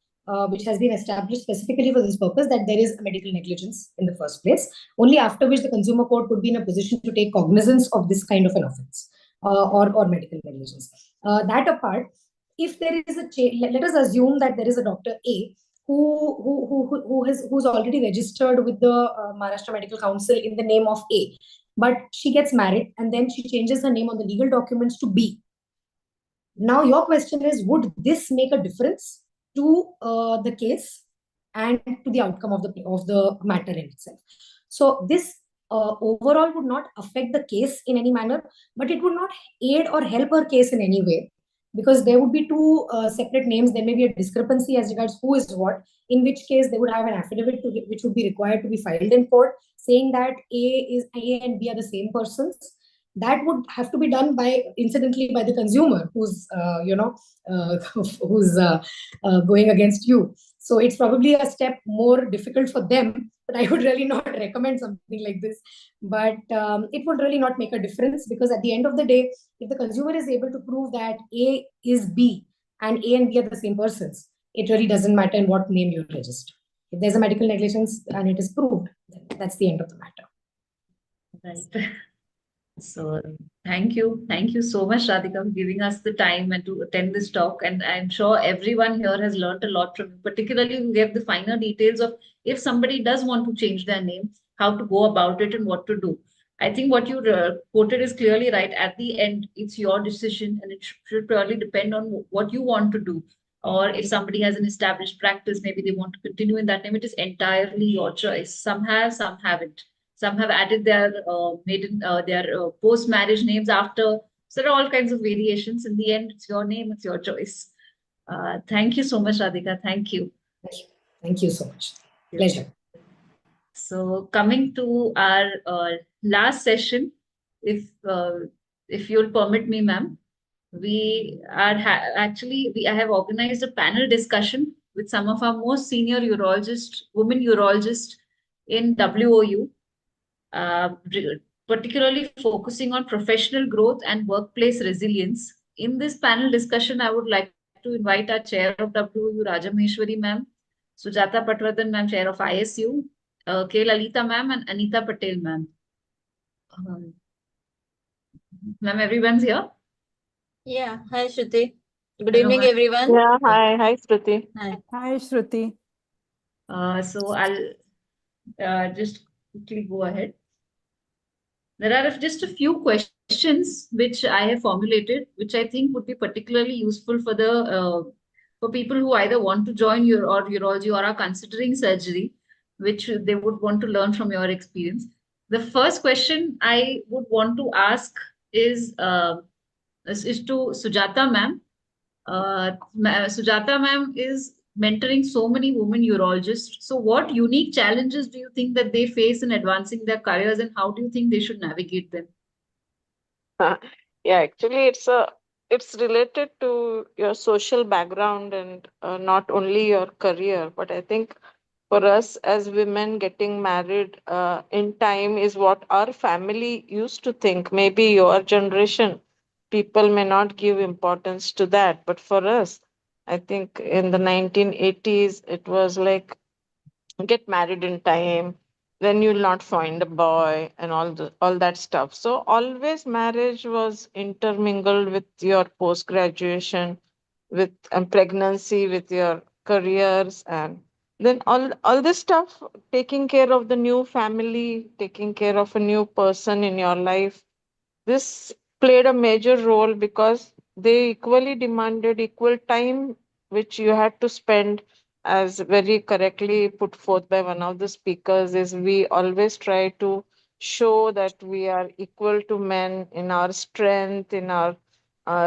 [SPEAKER 6] which has been established specifically for this purpose, that there is a medical negligence in the first place. Only after which the consumer court would be in a position to take cognizance of this kind of an offense or medical negligence. That apart, if there is a change, let us assume that there is a Dr. A who's already registered with the Maharashtra Medical Council in the name of A, but she gets married and then she changes her name on the legal documents to B. Now your question is, would this make a difference to the case and to the outcome of the matter in itself? So this overall would not affect the case in any manner, but it would not aid or help her case in any way, because there would be two separate names. There may be a discrepancy as regards who is what, in which case they would have an affidavit which would be required to be filed in court saying that A and B are the same persons. That would have to be done incidentally by the consumer who's going against you. So it's probably a step more difficult for them, but I would really not recommend something like this. But it would really not make a difference, because at the end of the day, if the consumer is able to prove that A is B and A and B are the same persons, it really doesn't matter in what name you register. If there's a medical negligence and it is proved, then that's the end of the matter.
[SPEAKER 2] Right. So thank you so much, Radhika, for giving us the time and to attend this talk. And I'm sure everyone here has learned a lot from you, particularly you gave the finer details of if somebody does want to change their name, how to go about it and what to do. I think what you quoted is clearly right. At the end, it's your decision, and it should purely depend on what you want to do. Or if somebody has an established practice, maybe they want to continue in that name, it is entirely your choice. Some have, some haven't. Some have added their post-marriage names after. So there are all kinds of variations. In the end, it's your name, it's your choice. Thank you so much, Radhika. Thank you.
[SPEAKER 6] Thank you so much. Pleasure.
[SPEAKER 2] So coming to our last session, if you'll permit me, ma'am, I have organized a panel discussion with some of our most senior urologists, women urologists in WOU, particularly focusing on professional growth and workplace resilience. In this panel discussion, I would like to invite our chair of WOU, Rajameshwari ma'am, Sujata Patwardhan ma'am, chair of ISU, K. Lalita ma'am, and Anita Patel ma'am. Ma'am, everyone's here?
[SPEAKER 8] Yeah, hi Shruti. Good
[SPEAKER 2] Hello,
[SPEAKER 8] evening,
[SPEAKER 2] ma'am.
[SPEAKER 8] everyone.
[SPEAKER 9] Yeah, hi Shruti.
[SPEAKER 8] Hi.
[SPEAKER 9] Hi Shruti.
[SPEAKER 2] So I'll just quickly go ahead. There are just a few questions which I have formulated, which I think would be particularly useful for for people who either want to join urology or are considering surgery, which they would want to learn from your experience. The first question I would want to ask is to Sujata ma'am. Sujata ma'am is mentoring so many women urologists. So, what unique challenges do you think that they face in advancing their careers, and how do you think they should navigate them?
[SPEAKER 9] Yeah, actually, it's related to your social background and not only your career. But I think for us as women, getting married in time is what our family used to think. Maybe your generation, people may not give importance to that. But for us, I think in the 1980s, it was like get married in time, then you'll not find a boy and all that stuff. So always marriage was intermingled with your post graduation, with pregnancy, with your careers, and then all this stuff, taking care of the new family, taking care of a new person in your life. This played a major role because they equally demanded equal time, which you had to spend, as very correctly put forth by one of the speakers, is we always try to show that we are equal to men in our strength, in our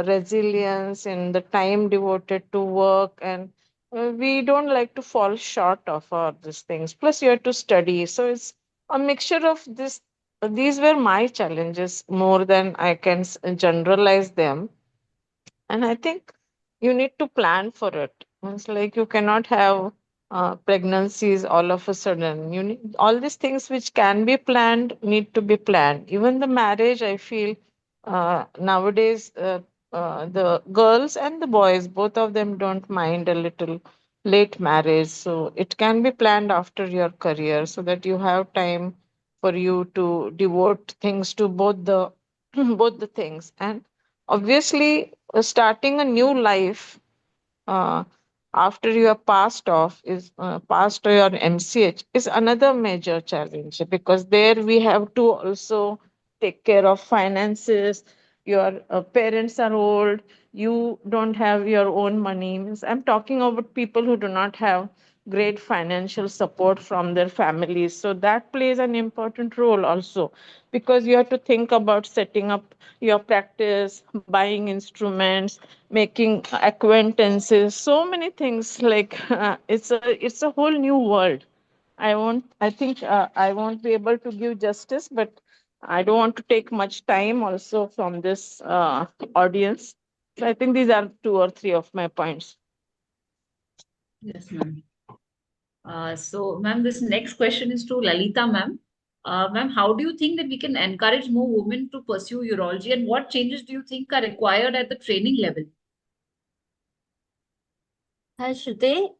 [SPEAKER 9] resilience, in the time devoted to work, and we don't like to fall short of all these things. Plus, you have to study. So it's a mixture of this. These were my challenges more than I can generalize them. And I think you need to plan for it. It's like you cannot have pregnancies all of a sudden. You need all these things which can be planned need to be planned. Even the marriage, I feel nowadays the girls and the boys, both of them don't mind a little late marriage. So it can be planned after your career so that you have time for you to devote things to both the both the things. And obviously, starting a new life uh, after you are passed your MCH is another major challenge, because there we have to also take care of finances. Your parents are old. You don't have your own money. Means I'm talking about people who do not have great financial support from their families. So that plays an important role also, because you have to think about setting up your practice, buying instruments, making acquaintances, so many things. Like it's a whole new world. I think I won't be able to give justice, but I don't want to take much time also from this audience. So I think these are two or three of my points.
[SPEAKER 2] Yes, ma'am. So, ma'am, this next question is to Lalita, ma'am. Ma'am, how do you think that we can encourage more women to pursue urology, and what changes do you think are required at the training level?
[SPEAKER 8] Hi Shruti.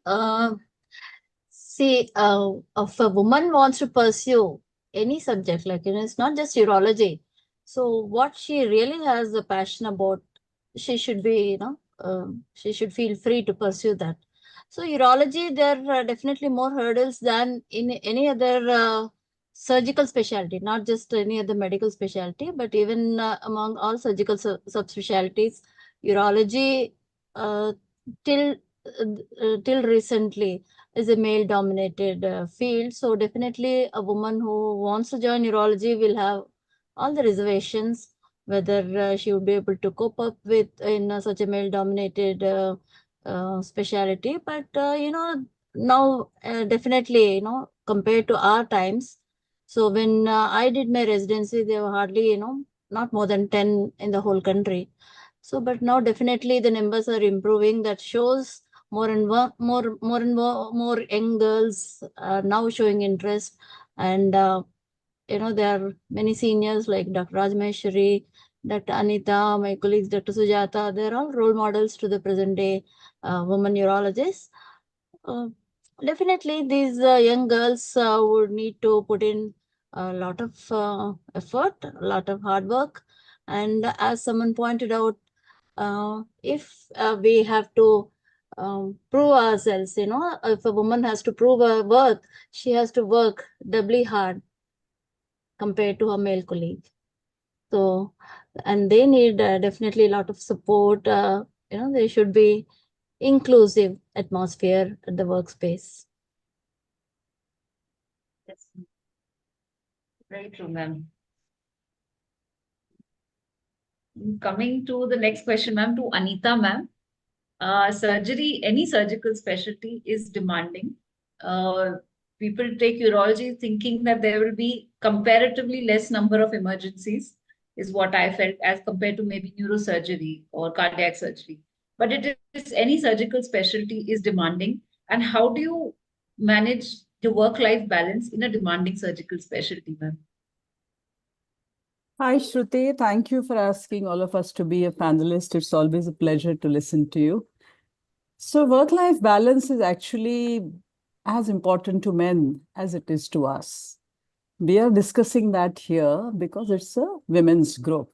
[SPEAKER 8] See, if a woman wants to pursue any subject, like, it's not just urology. So what she really has a passion about, she should be, she should feel free to pursue that. So urology, there are definitely more hurdles than in any other surgical specialty, not just any other medical specialty, but even among all surgical subspecialties, urology till till recently is a male-dominated field. So definitely a woman who wants to join urology will have all the reservations, whether she would be able to cope up with in such a male-dominated specialty. But now definitely, compared to our times. So when I did my residency, there were hardly, not more than 10 in the whole country. So, but now definitely the numbers are improving. That shows more and more young girls are now showing interest. And, there are many seniors like Dr. Raj Maheshwari, Dr. Anita, my colleagues, Dr. Sujata. They're all role models to the present day women urologists. Definitely, these young girls would need to put in a lot of effort, a lot of hard work. And as someone pointed out, if we have to prove ourselves, if a woman has to prove her worth, she has to work doubly hard compared to her male colleague. So, and they need definitely a lot of support. There should be inclusive atmosphere at the workspace.
[SPEAKER 2] Yes. Very true, ma'am. Coming to the next question, ma'am, to Anita, ma'am. Surgery, any surgical specialty is demanding. People take urology thinking that there will be comparatively less number of emergencies, is what I felt, as compared to maybe neurosurgery or cardiac surgery. But it is, any surgical specialty is demanding. And how do you manage your work-life balance in a demanding surgical specialty, ma'am?
[SPEAKER 10] Hi, Shruti. Thank you for asking all of us to be a panelist. It's always a pleasure to listen to you. So work-life balance is actually as important to men as it is to us. We are discussing that here because it's a women's group.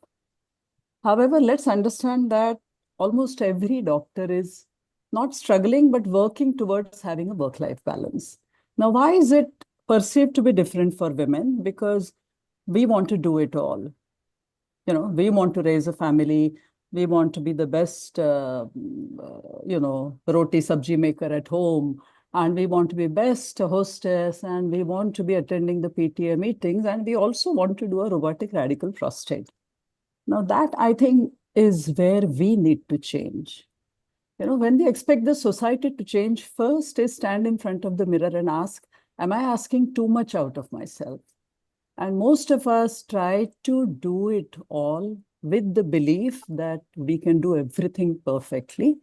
[SPEAKER 10] However, let's understand that almost every doctor is not struggling, but working towards having a work-life balance. Now, why is it perceived to be different for women? Because we want to do it all. We want to raise a family. We want to be the best, roti sabji maker at home. And we want to be best hostess. And we want to be attending the PTA meetings. And we also want to do a robotic radical prostate. Now that, I think, is where we need to change. When we expect the society to change, first is stand in front of the mirror and ask, am I asking too much out of myself? And most of us try to do it all with the belief that we can do everything perfectly.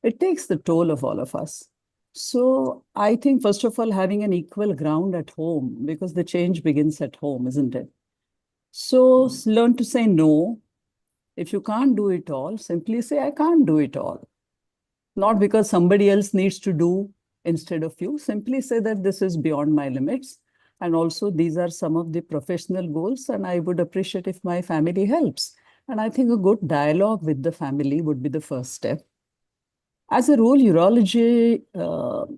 [SPEAKER 10] It takes the toll of all of us. So I think, first of all, having an equal ground at home, because the change begins at home, isn't it? So learn to say no. If you can't do it all, simply say, I can't do it all. Not because somebody else needs to do instead of you. Simply say that this is beyond my limits. And also, these are some of the professional goals, and I would appreciate if my family helps. And I think a good dialogue with the family would be the first step. As a rule, urology,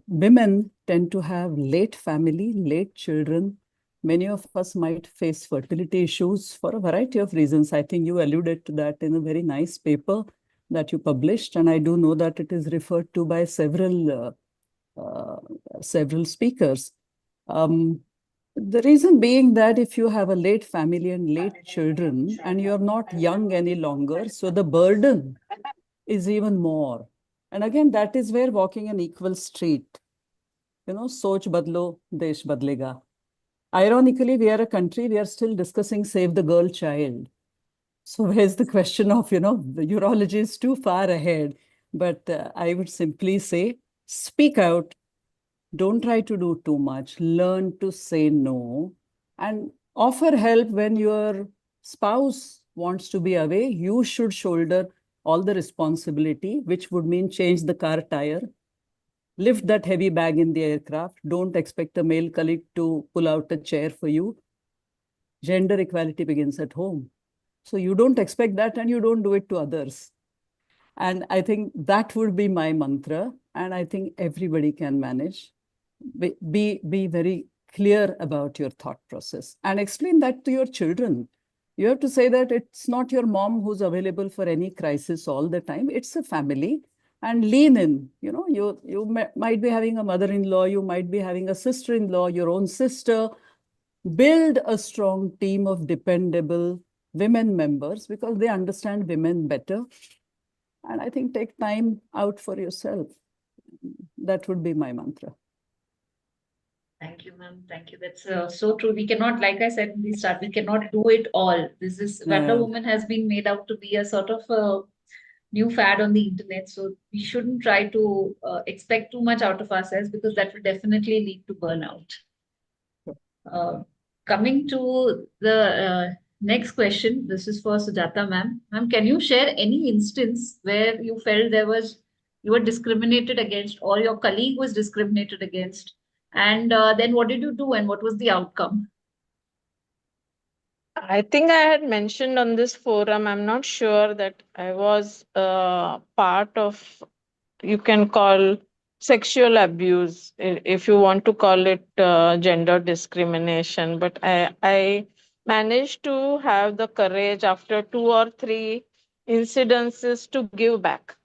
[SPEAKER 10] women tend to have late family, late children. Many of us might face fertility issues for a variety of reasons. I think you alluded to that in a very nice paper that you published, and I do know that it is referred to by several speakers. The reason being that if you have a late family and late children, and you're not young any longer, so the burden is even more. And again, that is where walking an equal street, soch badlo, desh badlega. Ironically, we are a country, we are still discussing save the girl child. So where's the question of, the urology is too far ahead. But I would simply say, speak out. Don't try to do too much. Learn to say no. And offer help when your spouse wants to be away. You should shoulder all the responsibility, which would mean change the car tire, lift that heavy bag in the aircraft. Don't expect a male colleague to pull out a chair for you. Gender equality begins at home. So you don't expect that and you don't do it to others. And I think that would be my mantra. And I think everybody can manage. Be very clear about your thought process and explain that to your children. You have to say that it's not your mom who's available for any crisis all the time. It's a family. and lean in. You might be having a mother-in-law, you might be having a sister-in-law, your own sister. Build a strong team of dependable women members because they understand women better. And I think take time out for yourself. That would be my mantra.
[SPEAKER 2] Thank you, ma'am. Thank you. That's so true. We cannot, like I said in the start, we cannot do it all. This is Wonder Woman has been made out to be a sort of a new fad on the internet. So we shouldn't try to expect too much out of ourselves because that will definitely lead to burnout. Coming to the next question, this is for Sujata ma'am. Ma'am, can you share any instance where you felt you were discriminated against or your colleague was discriminated against? And then what did you do and what was the outcome?
[SPEAKER 9] I think I had mentioned on this forum, I'm not sure that I was part of, you can call sexual abuse, if you want to call it gender discrimination. But I managed to have the courage after 2 or 3 incidences to give back.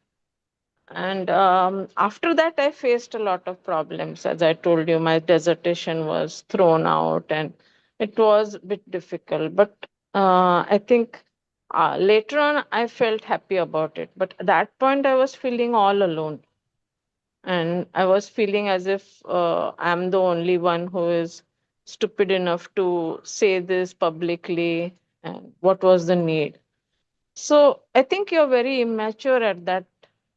[SPEAKER 9] And after that, I faced a lot of problems. As I told you, my dissertation was thrown out and it was a bit difficult. But I think later on, I felt happy about it. But at that point, I was feeling all alone. And I was feeling as if I'm the only one who is stupid enough to say this publicly. And what was the need? So I think you're very immature at that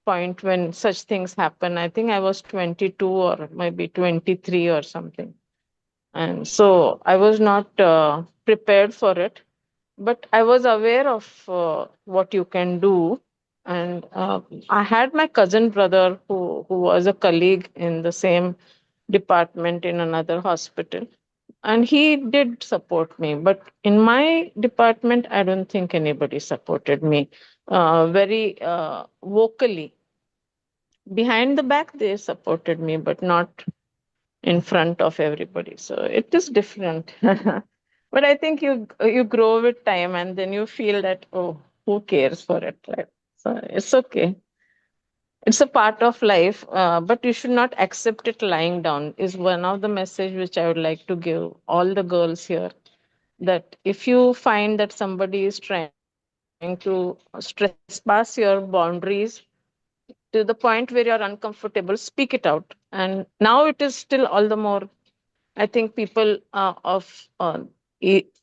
[SPEAKER 9] point when such things happen. I think I was 22 or maybe 23 or something. And so I was not prepared for it, but I was aware of what you can do. And I had my cousin brother who was a colleague in the same department in another hospital. And he did support me. But in my department, I don't think anybody supported me very vocally. Behind the back, they supported me, but not in front of everybody. So it is different. But I think you grow with time and then you feel that, oh, who cares for it? Right? So it's okay. It's a part of life, but you should not accept it lying down, is one of the message which I would like to give all the girls here. That if you find that somebody is trying to trespass your boundaries to the point where you're uncomfortable, speak it out. And now it is still all the more, I think people of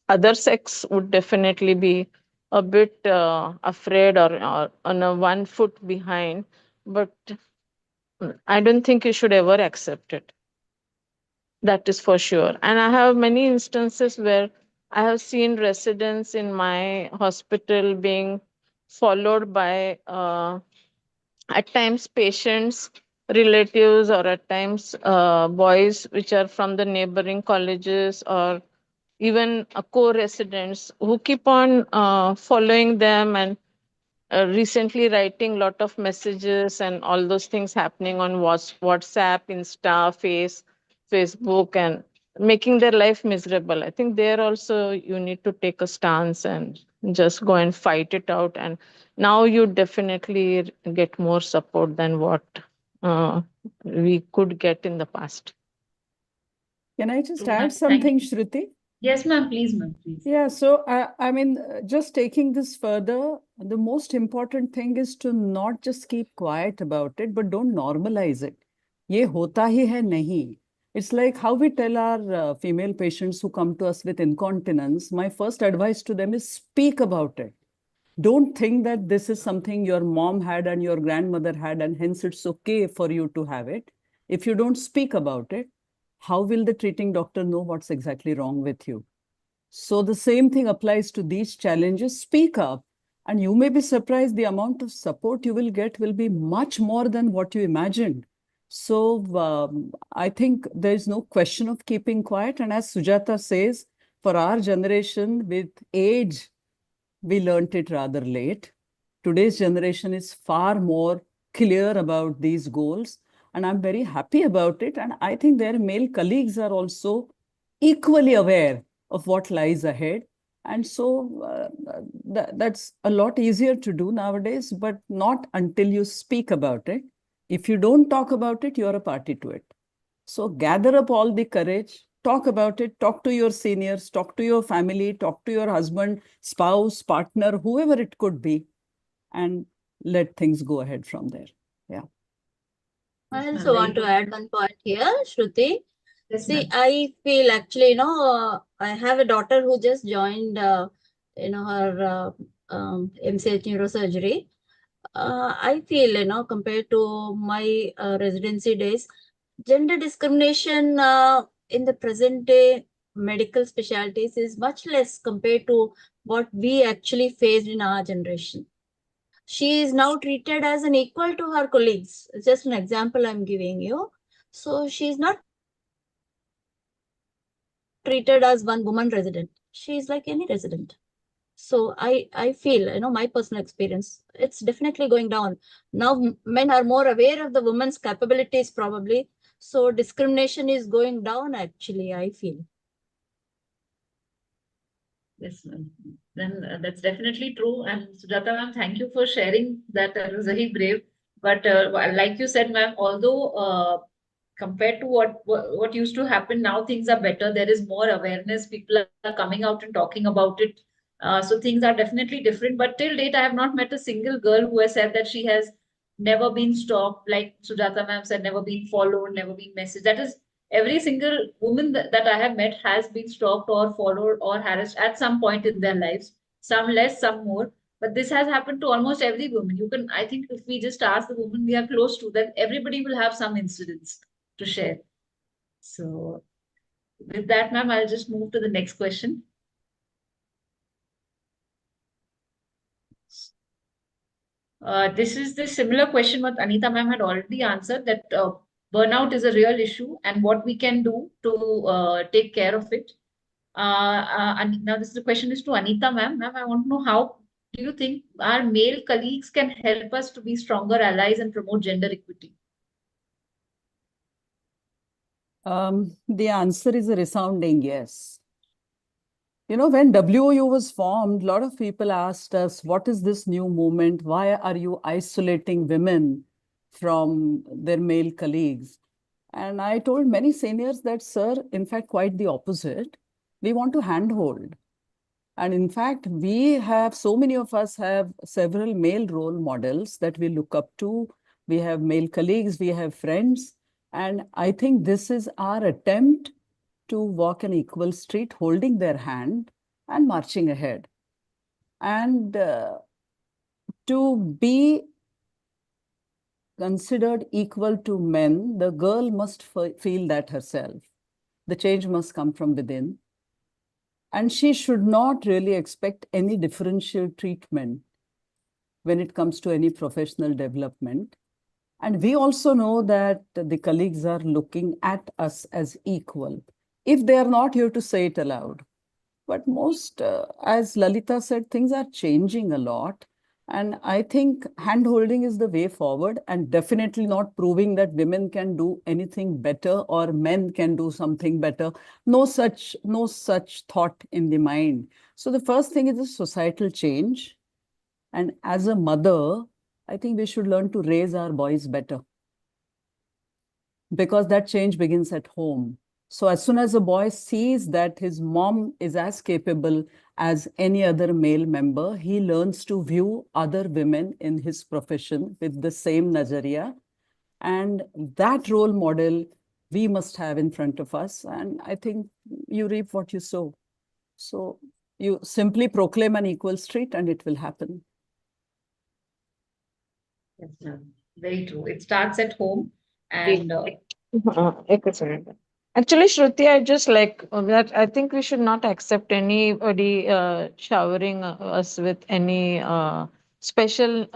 [SPEAKER 9] other sex would definitely be a bit afraid or on a 1 foot behind. But I don't think you should ever accept it. That is for sure. And I have many instances where I have seen residents in my hospital being followed by at times patients, relatives, or at times boys which are from the neighboring colleges or even co-residents who keep on following them and recently writing lot of messages and all those things happening on WhatsApp, Insta, Facebook, and making their life miserable. I think there also you need to take a stance and just go and fight it out. And now you definitely get more support than what we could get in the past.
[SPEAKER 10] Can I just
[SPEAKER 2] So, ma'am,
[SPEAKER 10] add
[SPEAKER 2] thank
[SPEAKER 10] something,
[SPEAKER 2] you.
[SPEAKER 10] Shruti?
[SPEAKER 2] Yes, ma'am, please, ma'am, please.
[SPEAKER 10] Yeah, so I mean, just taking this further, the most important thing is to not just keep quiet about it, but don't normalize it. ये होता ही है नहीं. It's like how we tell our female patients who come to us with incontinence. My first advice to them is speak about it. Don't think that this is something your mom had and your grandmother had, and hence it's okay for you to have it. If you don't speak about it, how will the treating doctor know what's exactly wrong with you? So the same thing applies to these challenges. Speak up, and you may be surprised the amount of support you will get will be much more than what you imagined. So I think there is no question of keeping quiet. And as Sujata says, for our generation with age, we learnt it rather late. Today's generation is far more clear about these goals, and I'm very happy about it. And I think their male colleagues are also equally aware of what lies ahead. And so that's a lot easier to do nowadays, but not until you speak about it. If you don't talk about it, you're a party to it. So gather up all the courage, talk about it, talk to your seniors, talk to your family, talk to your husband, spouse, partner, whoever it could be, and let things go ahead from there. Yeah.
[SPEAKER 8] I also want to add one point here, Shruti.
[SPEAKER 2] Yes,
[SPEAKER 8] See,
[SPEAKER 2] ma'am.
[SPEAKER 8] I feel actually, I have a daughter who just joined, her MCH neurosurgery. I feel, compared to my residency days, gender discrimination in the present day medical specialties is much less compared to what we actually faced in our generation. She is now treated as an equal to her colleagues. It's just an example I'm giving you. So she is not treated as one woman resident. She is like any resident. So I feel, my personal experience, it's definitely going down. Now men are more aware of the woman's capabilities probably. So discrimination is going down actually, I feel.
[SPEAKER 2] Yes, ma'am. Then that's definitely true. And Sujata ma'am, thank you for sharing that. It was very brave. But like you said, ma'am, although compared to what used to happen, now things are better. There is more awareness. People are coming out and talking about it. So things are definitely different. But till date, I have not met a single girl who has said that she has never been stalked, like Sujata ma'am said, never been followed, never been messaged. That is every single woman that I have met has been stalked or followed or harassed at some point in their lives, some less, some more. But this has happened to almost every woman. You can, I think, if we just ask the woman we are close to, then everybody will have some incidents to share. So, with that, ma'am, I'll just move to the next question. This is the similar question what Anita ma'am had already answered, that burnout is a real issue and what we can do to take care of it. And now this is the question is to Anita ma'am. Ma'am, I want to know, how do you think our male colleagues can help us to be stronger allies and promote gender equity?
[SPEAKER 10] The answer is a resounding yes. When WOU was formed, a lot of people asked us, what is this new movement? Why are you isolating women from their male colleagues? And I told many seniors that, sir, in fact, quite the opposite. We want to handhold. And in fact, so many of us have several male role models that we look up to. We have male colleagues, we have friends. And I think this is our attempt to walk an equal street, holding their hand and marching ahead. And to be considered equal to men, the girl must feel that herself. The change must come from within. And she should not really expect any differential treatment when it comes to any professional development. And we also know that the colleagues are looking at us as equal. If they are not, you have to say it aloud. But most, as Lalita said, things are changing a lot. And I think hand-holding is the way forward, and definitely not proving that women can do anything better or men can do something better. No such thought in the mind. So the first thing is the societal change. And as a mother, I think we should learn to raise our boys better, because that change begins at home. So as soon as a boy sees that his mom is as capable as any other male member, he learns to view other women in his profession with the same nazariya. And that role model we must have in front of us. And I think you reap what you sow. So you simply proclaim an equal street and it will happen.
[SPEAKER 2] Yes, ma'am. Very true. It starts at home. And
[SPEAKER 9] Actually, Shruti, I just like that. I think we should not accept anybody showering us with any special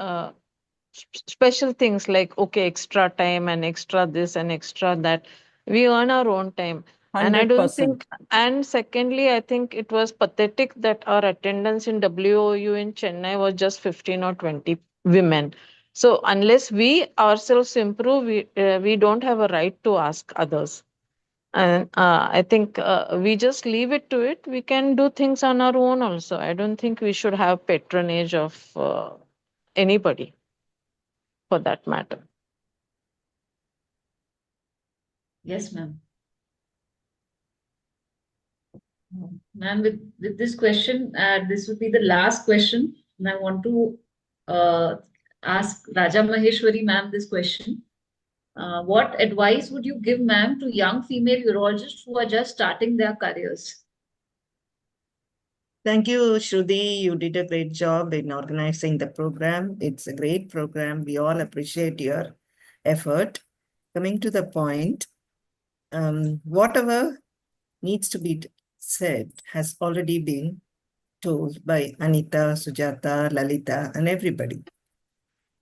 [SPEAKER 9] things like, okay, extra time and extra this and extra that. We earn our own time. And I don't
[SPEAKER 10] 100%.
[SPEAKER 9] think, and secondly, I think it was pathetic that our attendance in WOU in Chennai was just 15 or 20 women. So unless we ourselves improve, we don't have a right to ask others. And I think we just leave it to it. We can do things on our own also. I don't think we should have patronage of anybody for that matter.
[SPEAKER 2] Yes, ma'am. Ma'am, with this question, this would be the last question. And I want to ask Raja Maheshwari ma'am this question. What advice would you give, ma'am, to young female urologists who are just starting their careers?
[SPEAKER 1] Thank you, Shruti. You did a great job in organizing the program. It's a great program. We all appreciate your effort. Coming to the point, whatever needs to be said has already been told by Anita, Sujata, Lalita, and everybody.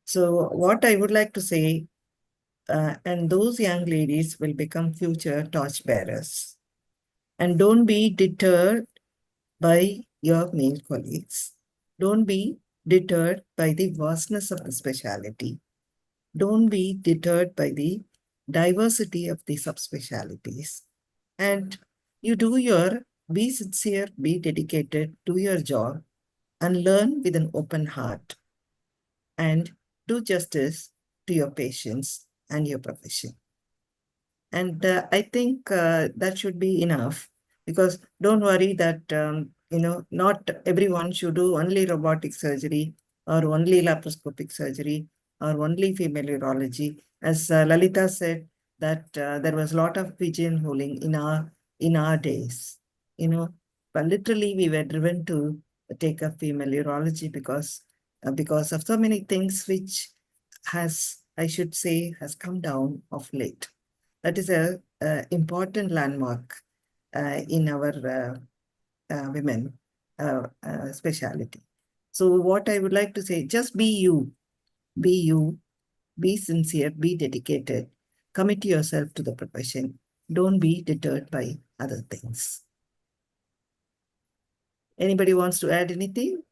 [SPEAKER 1] So what I would like to say, and those young ladies will become future torchbearers. And don't be deterred by your male colleagues. Don't be deterred by the vastness of the specialty. Don't be deterred by the diversity of the subspecialties. And you be sincere, be dedicated, do your job, and learn with an open heart. And do justice to your patients and your profession. And I think that should be enough, because don't worry that, not everyone should do only robotic surgery or only laparoscopic surgery or only female urology. As Lalita said, that there was a lot of pigeonholing in our days, but literally we were driven to take up female urology because of so many things which I should say, has come down of late. That is a important landmark in our women specialty. So what I would like to say, just be you, be sincere, be dedicated, commit yourself to the profession. Don't be deterred by other things. Anybody wants to add anything?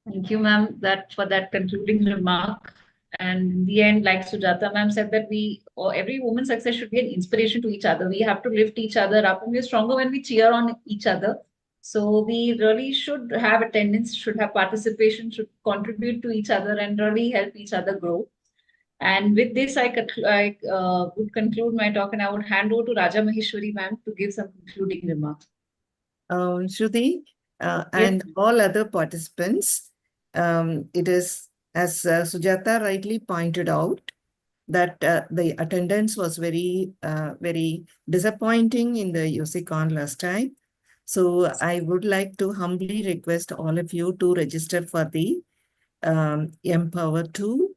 [SPEAKER 2] Thank you, ma'am, for that concluding remark. And in the end, like Sujata ma'am said, that every woman's success should be an inspiration to each other. We have to lift each other up, and we're stronger when we cheer on each other. So we really should have attendance, should have participation, should contribute to each other, and really help each other grow. And with this, I would conclude my talk, and I would hand over to Raja Maheshwari ma'am to give some concluding remarks.
[SPEAKER 1] Shruti, and all other participants, it is, as Sujata rightly pointed out, that the attendance was very, very disappointing in the USI-Con last time. So I would like to humbly request all of you to register for the Empower 2.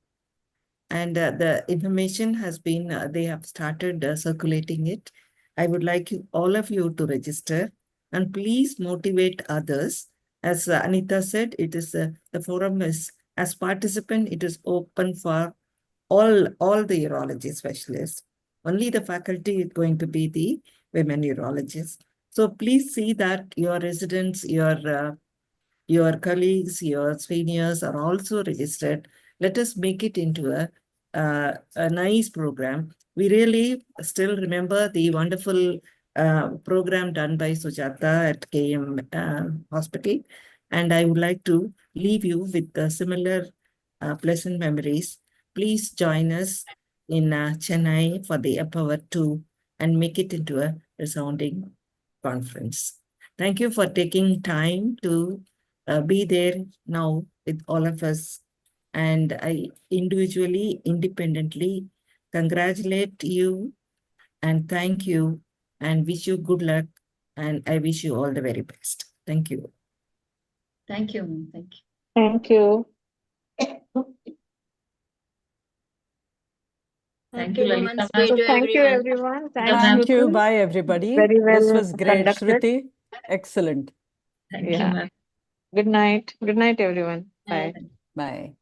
[SPEAKER 1] And the information has been, they have started circulating it. I would like all of you to register and please motivate others. As Anita said, it is the forum is, as participant, it is open for all the urology specialists. Only the faculty is going to be the women urologists. So please see that your residents, your colleagues, your seniors are also registered. Let us make it into a nice program. We really still remember the wonderful program done by Sujata at KM Hospital. And I would like to leave you with similar pleasant memories. Please join us in Chennai for the Empower 2 and make it into a resounding conference. Thank you for taking time to be there now with all of us. And I individually, independently congratulate you and thank you and wish you good luck. And I wish you all the very best. Thank you.
[SPEAKER 2] Thank you. Thank you.
[SPEAKER 9] Thank you.
[SPEAKER 2] Thank you, Lalita ma'am.
[SPEAKER 9] So thank you, everyone. Thanks,
[SPEAKER 10] Thank you.
[SPEAKER 9] Shruti.
[SPEAKER 10] Bye, everybody.
[SPEAKER 9] Very well
[SPEAKER 10] This was great,
[SPEAKER 9] conducted.
[SPEAKER 10] Shruti. Excellent.
[SPEAKER 2] Thank you, ma'am.
[SPEAKER 9] Good night. Good night, everyone. Bye.
[SPEAKER 10] Bye.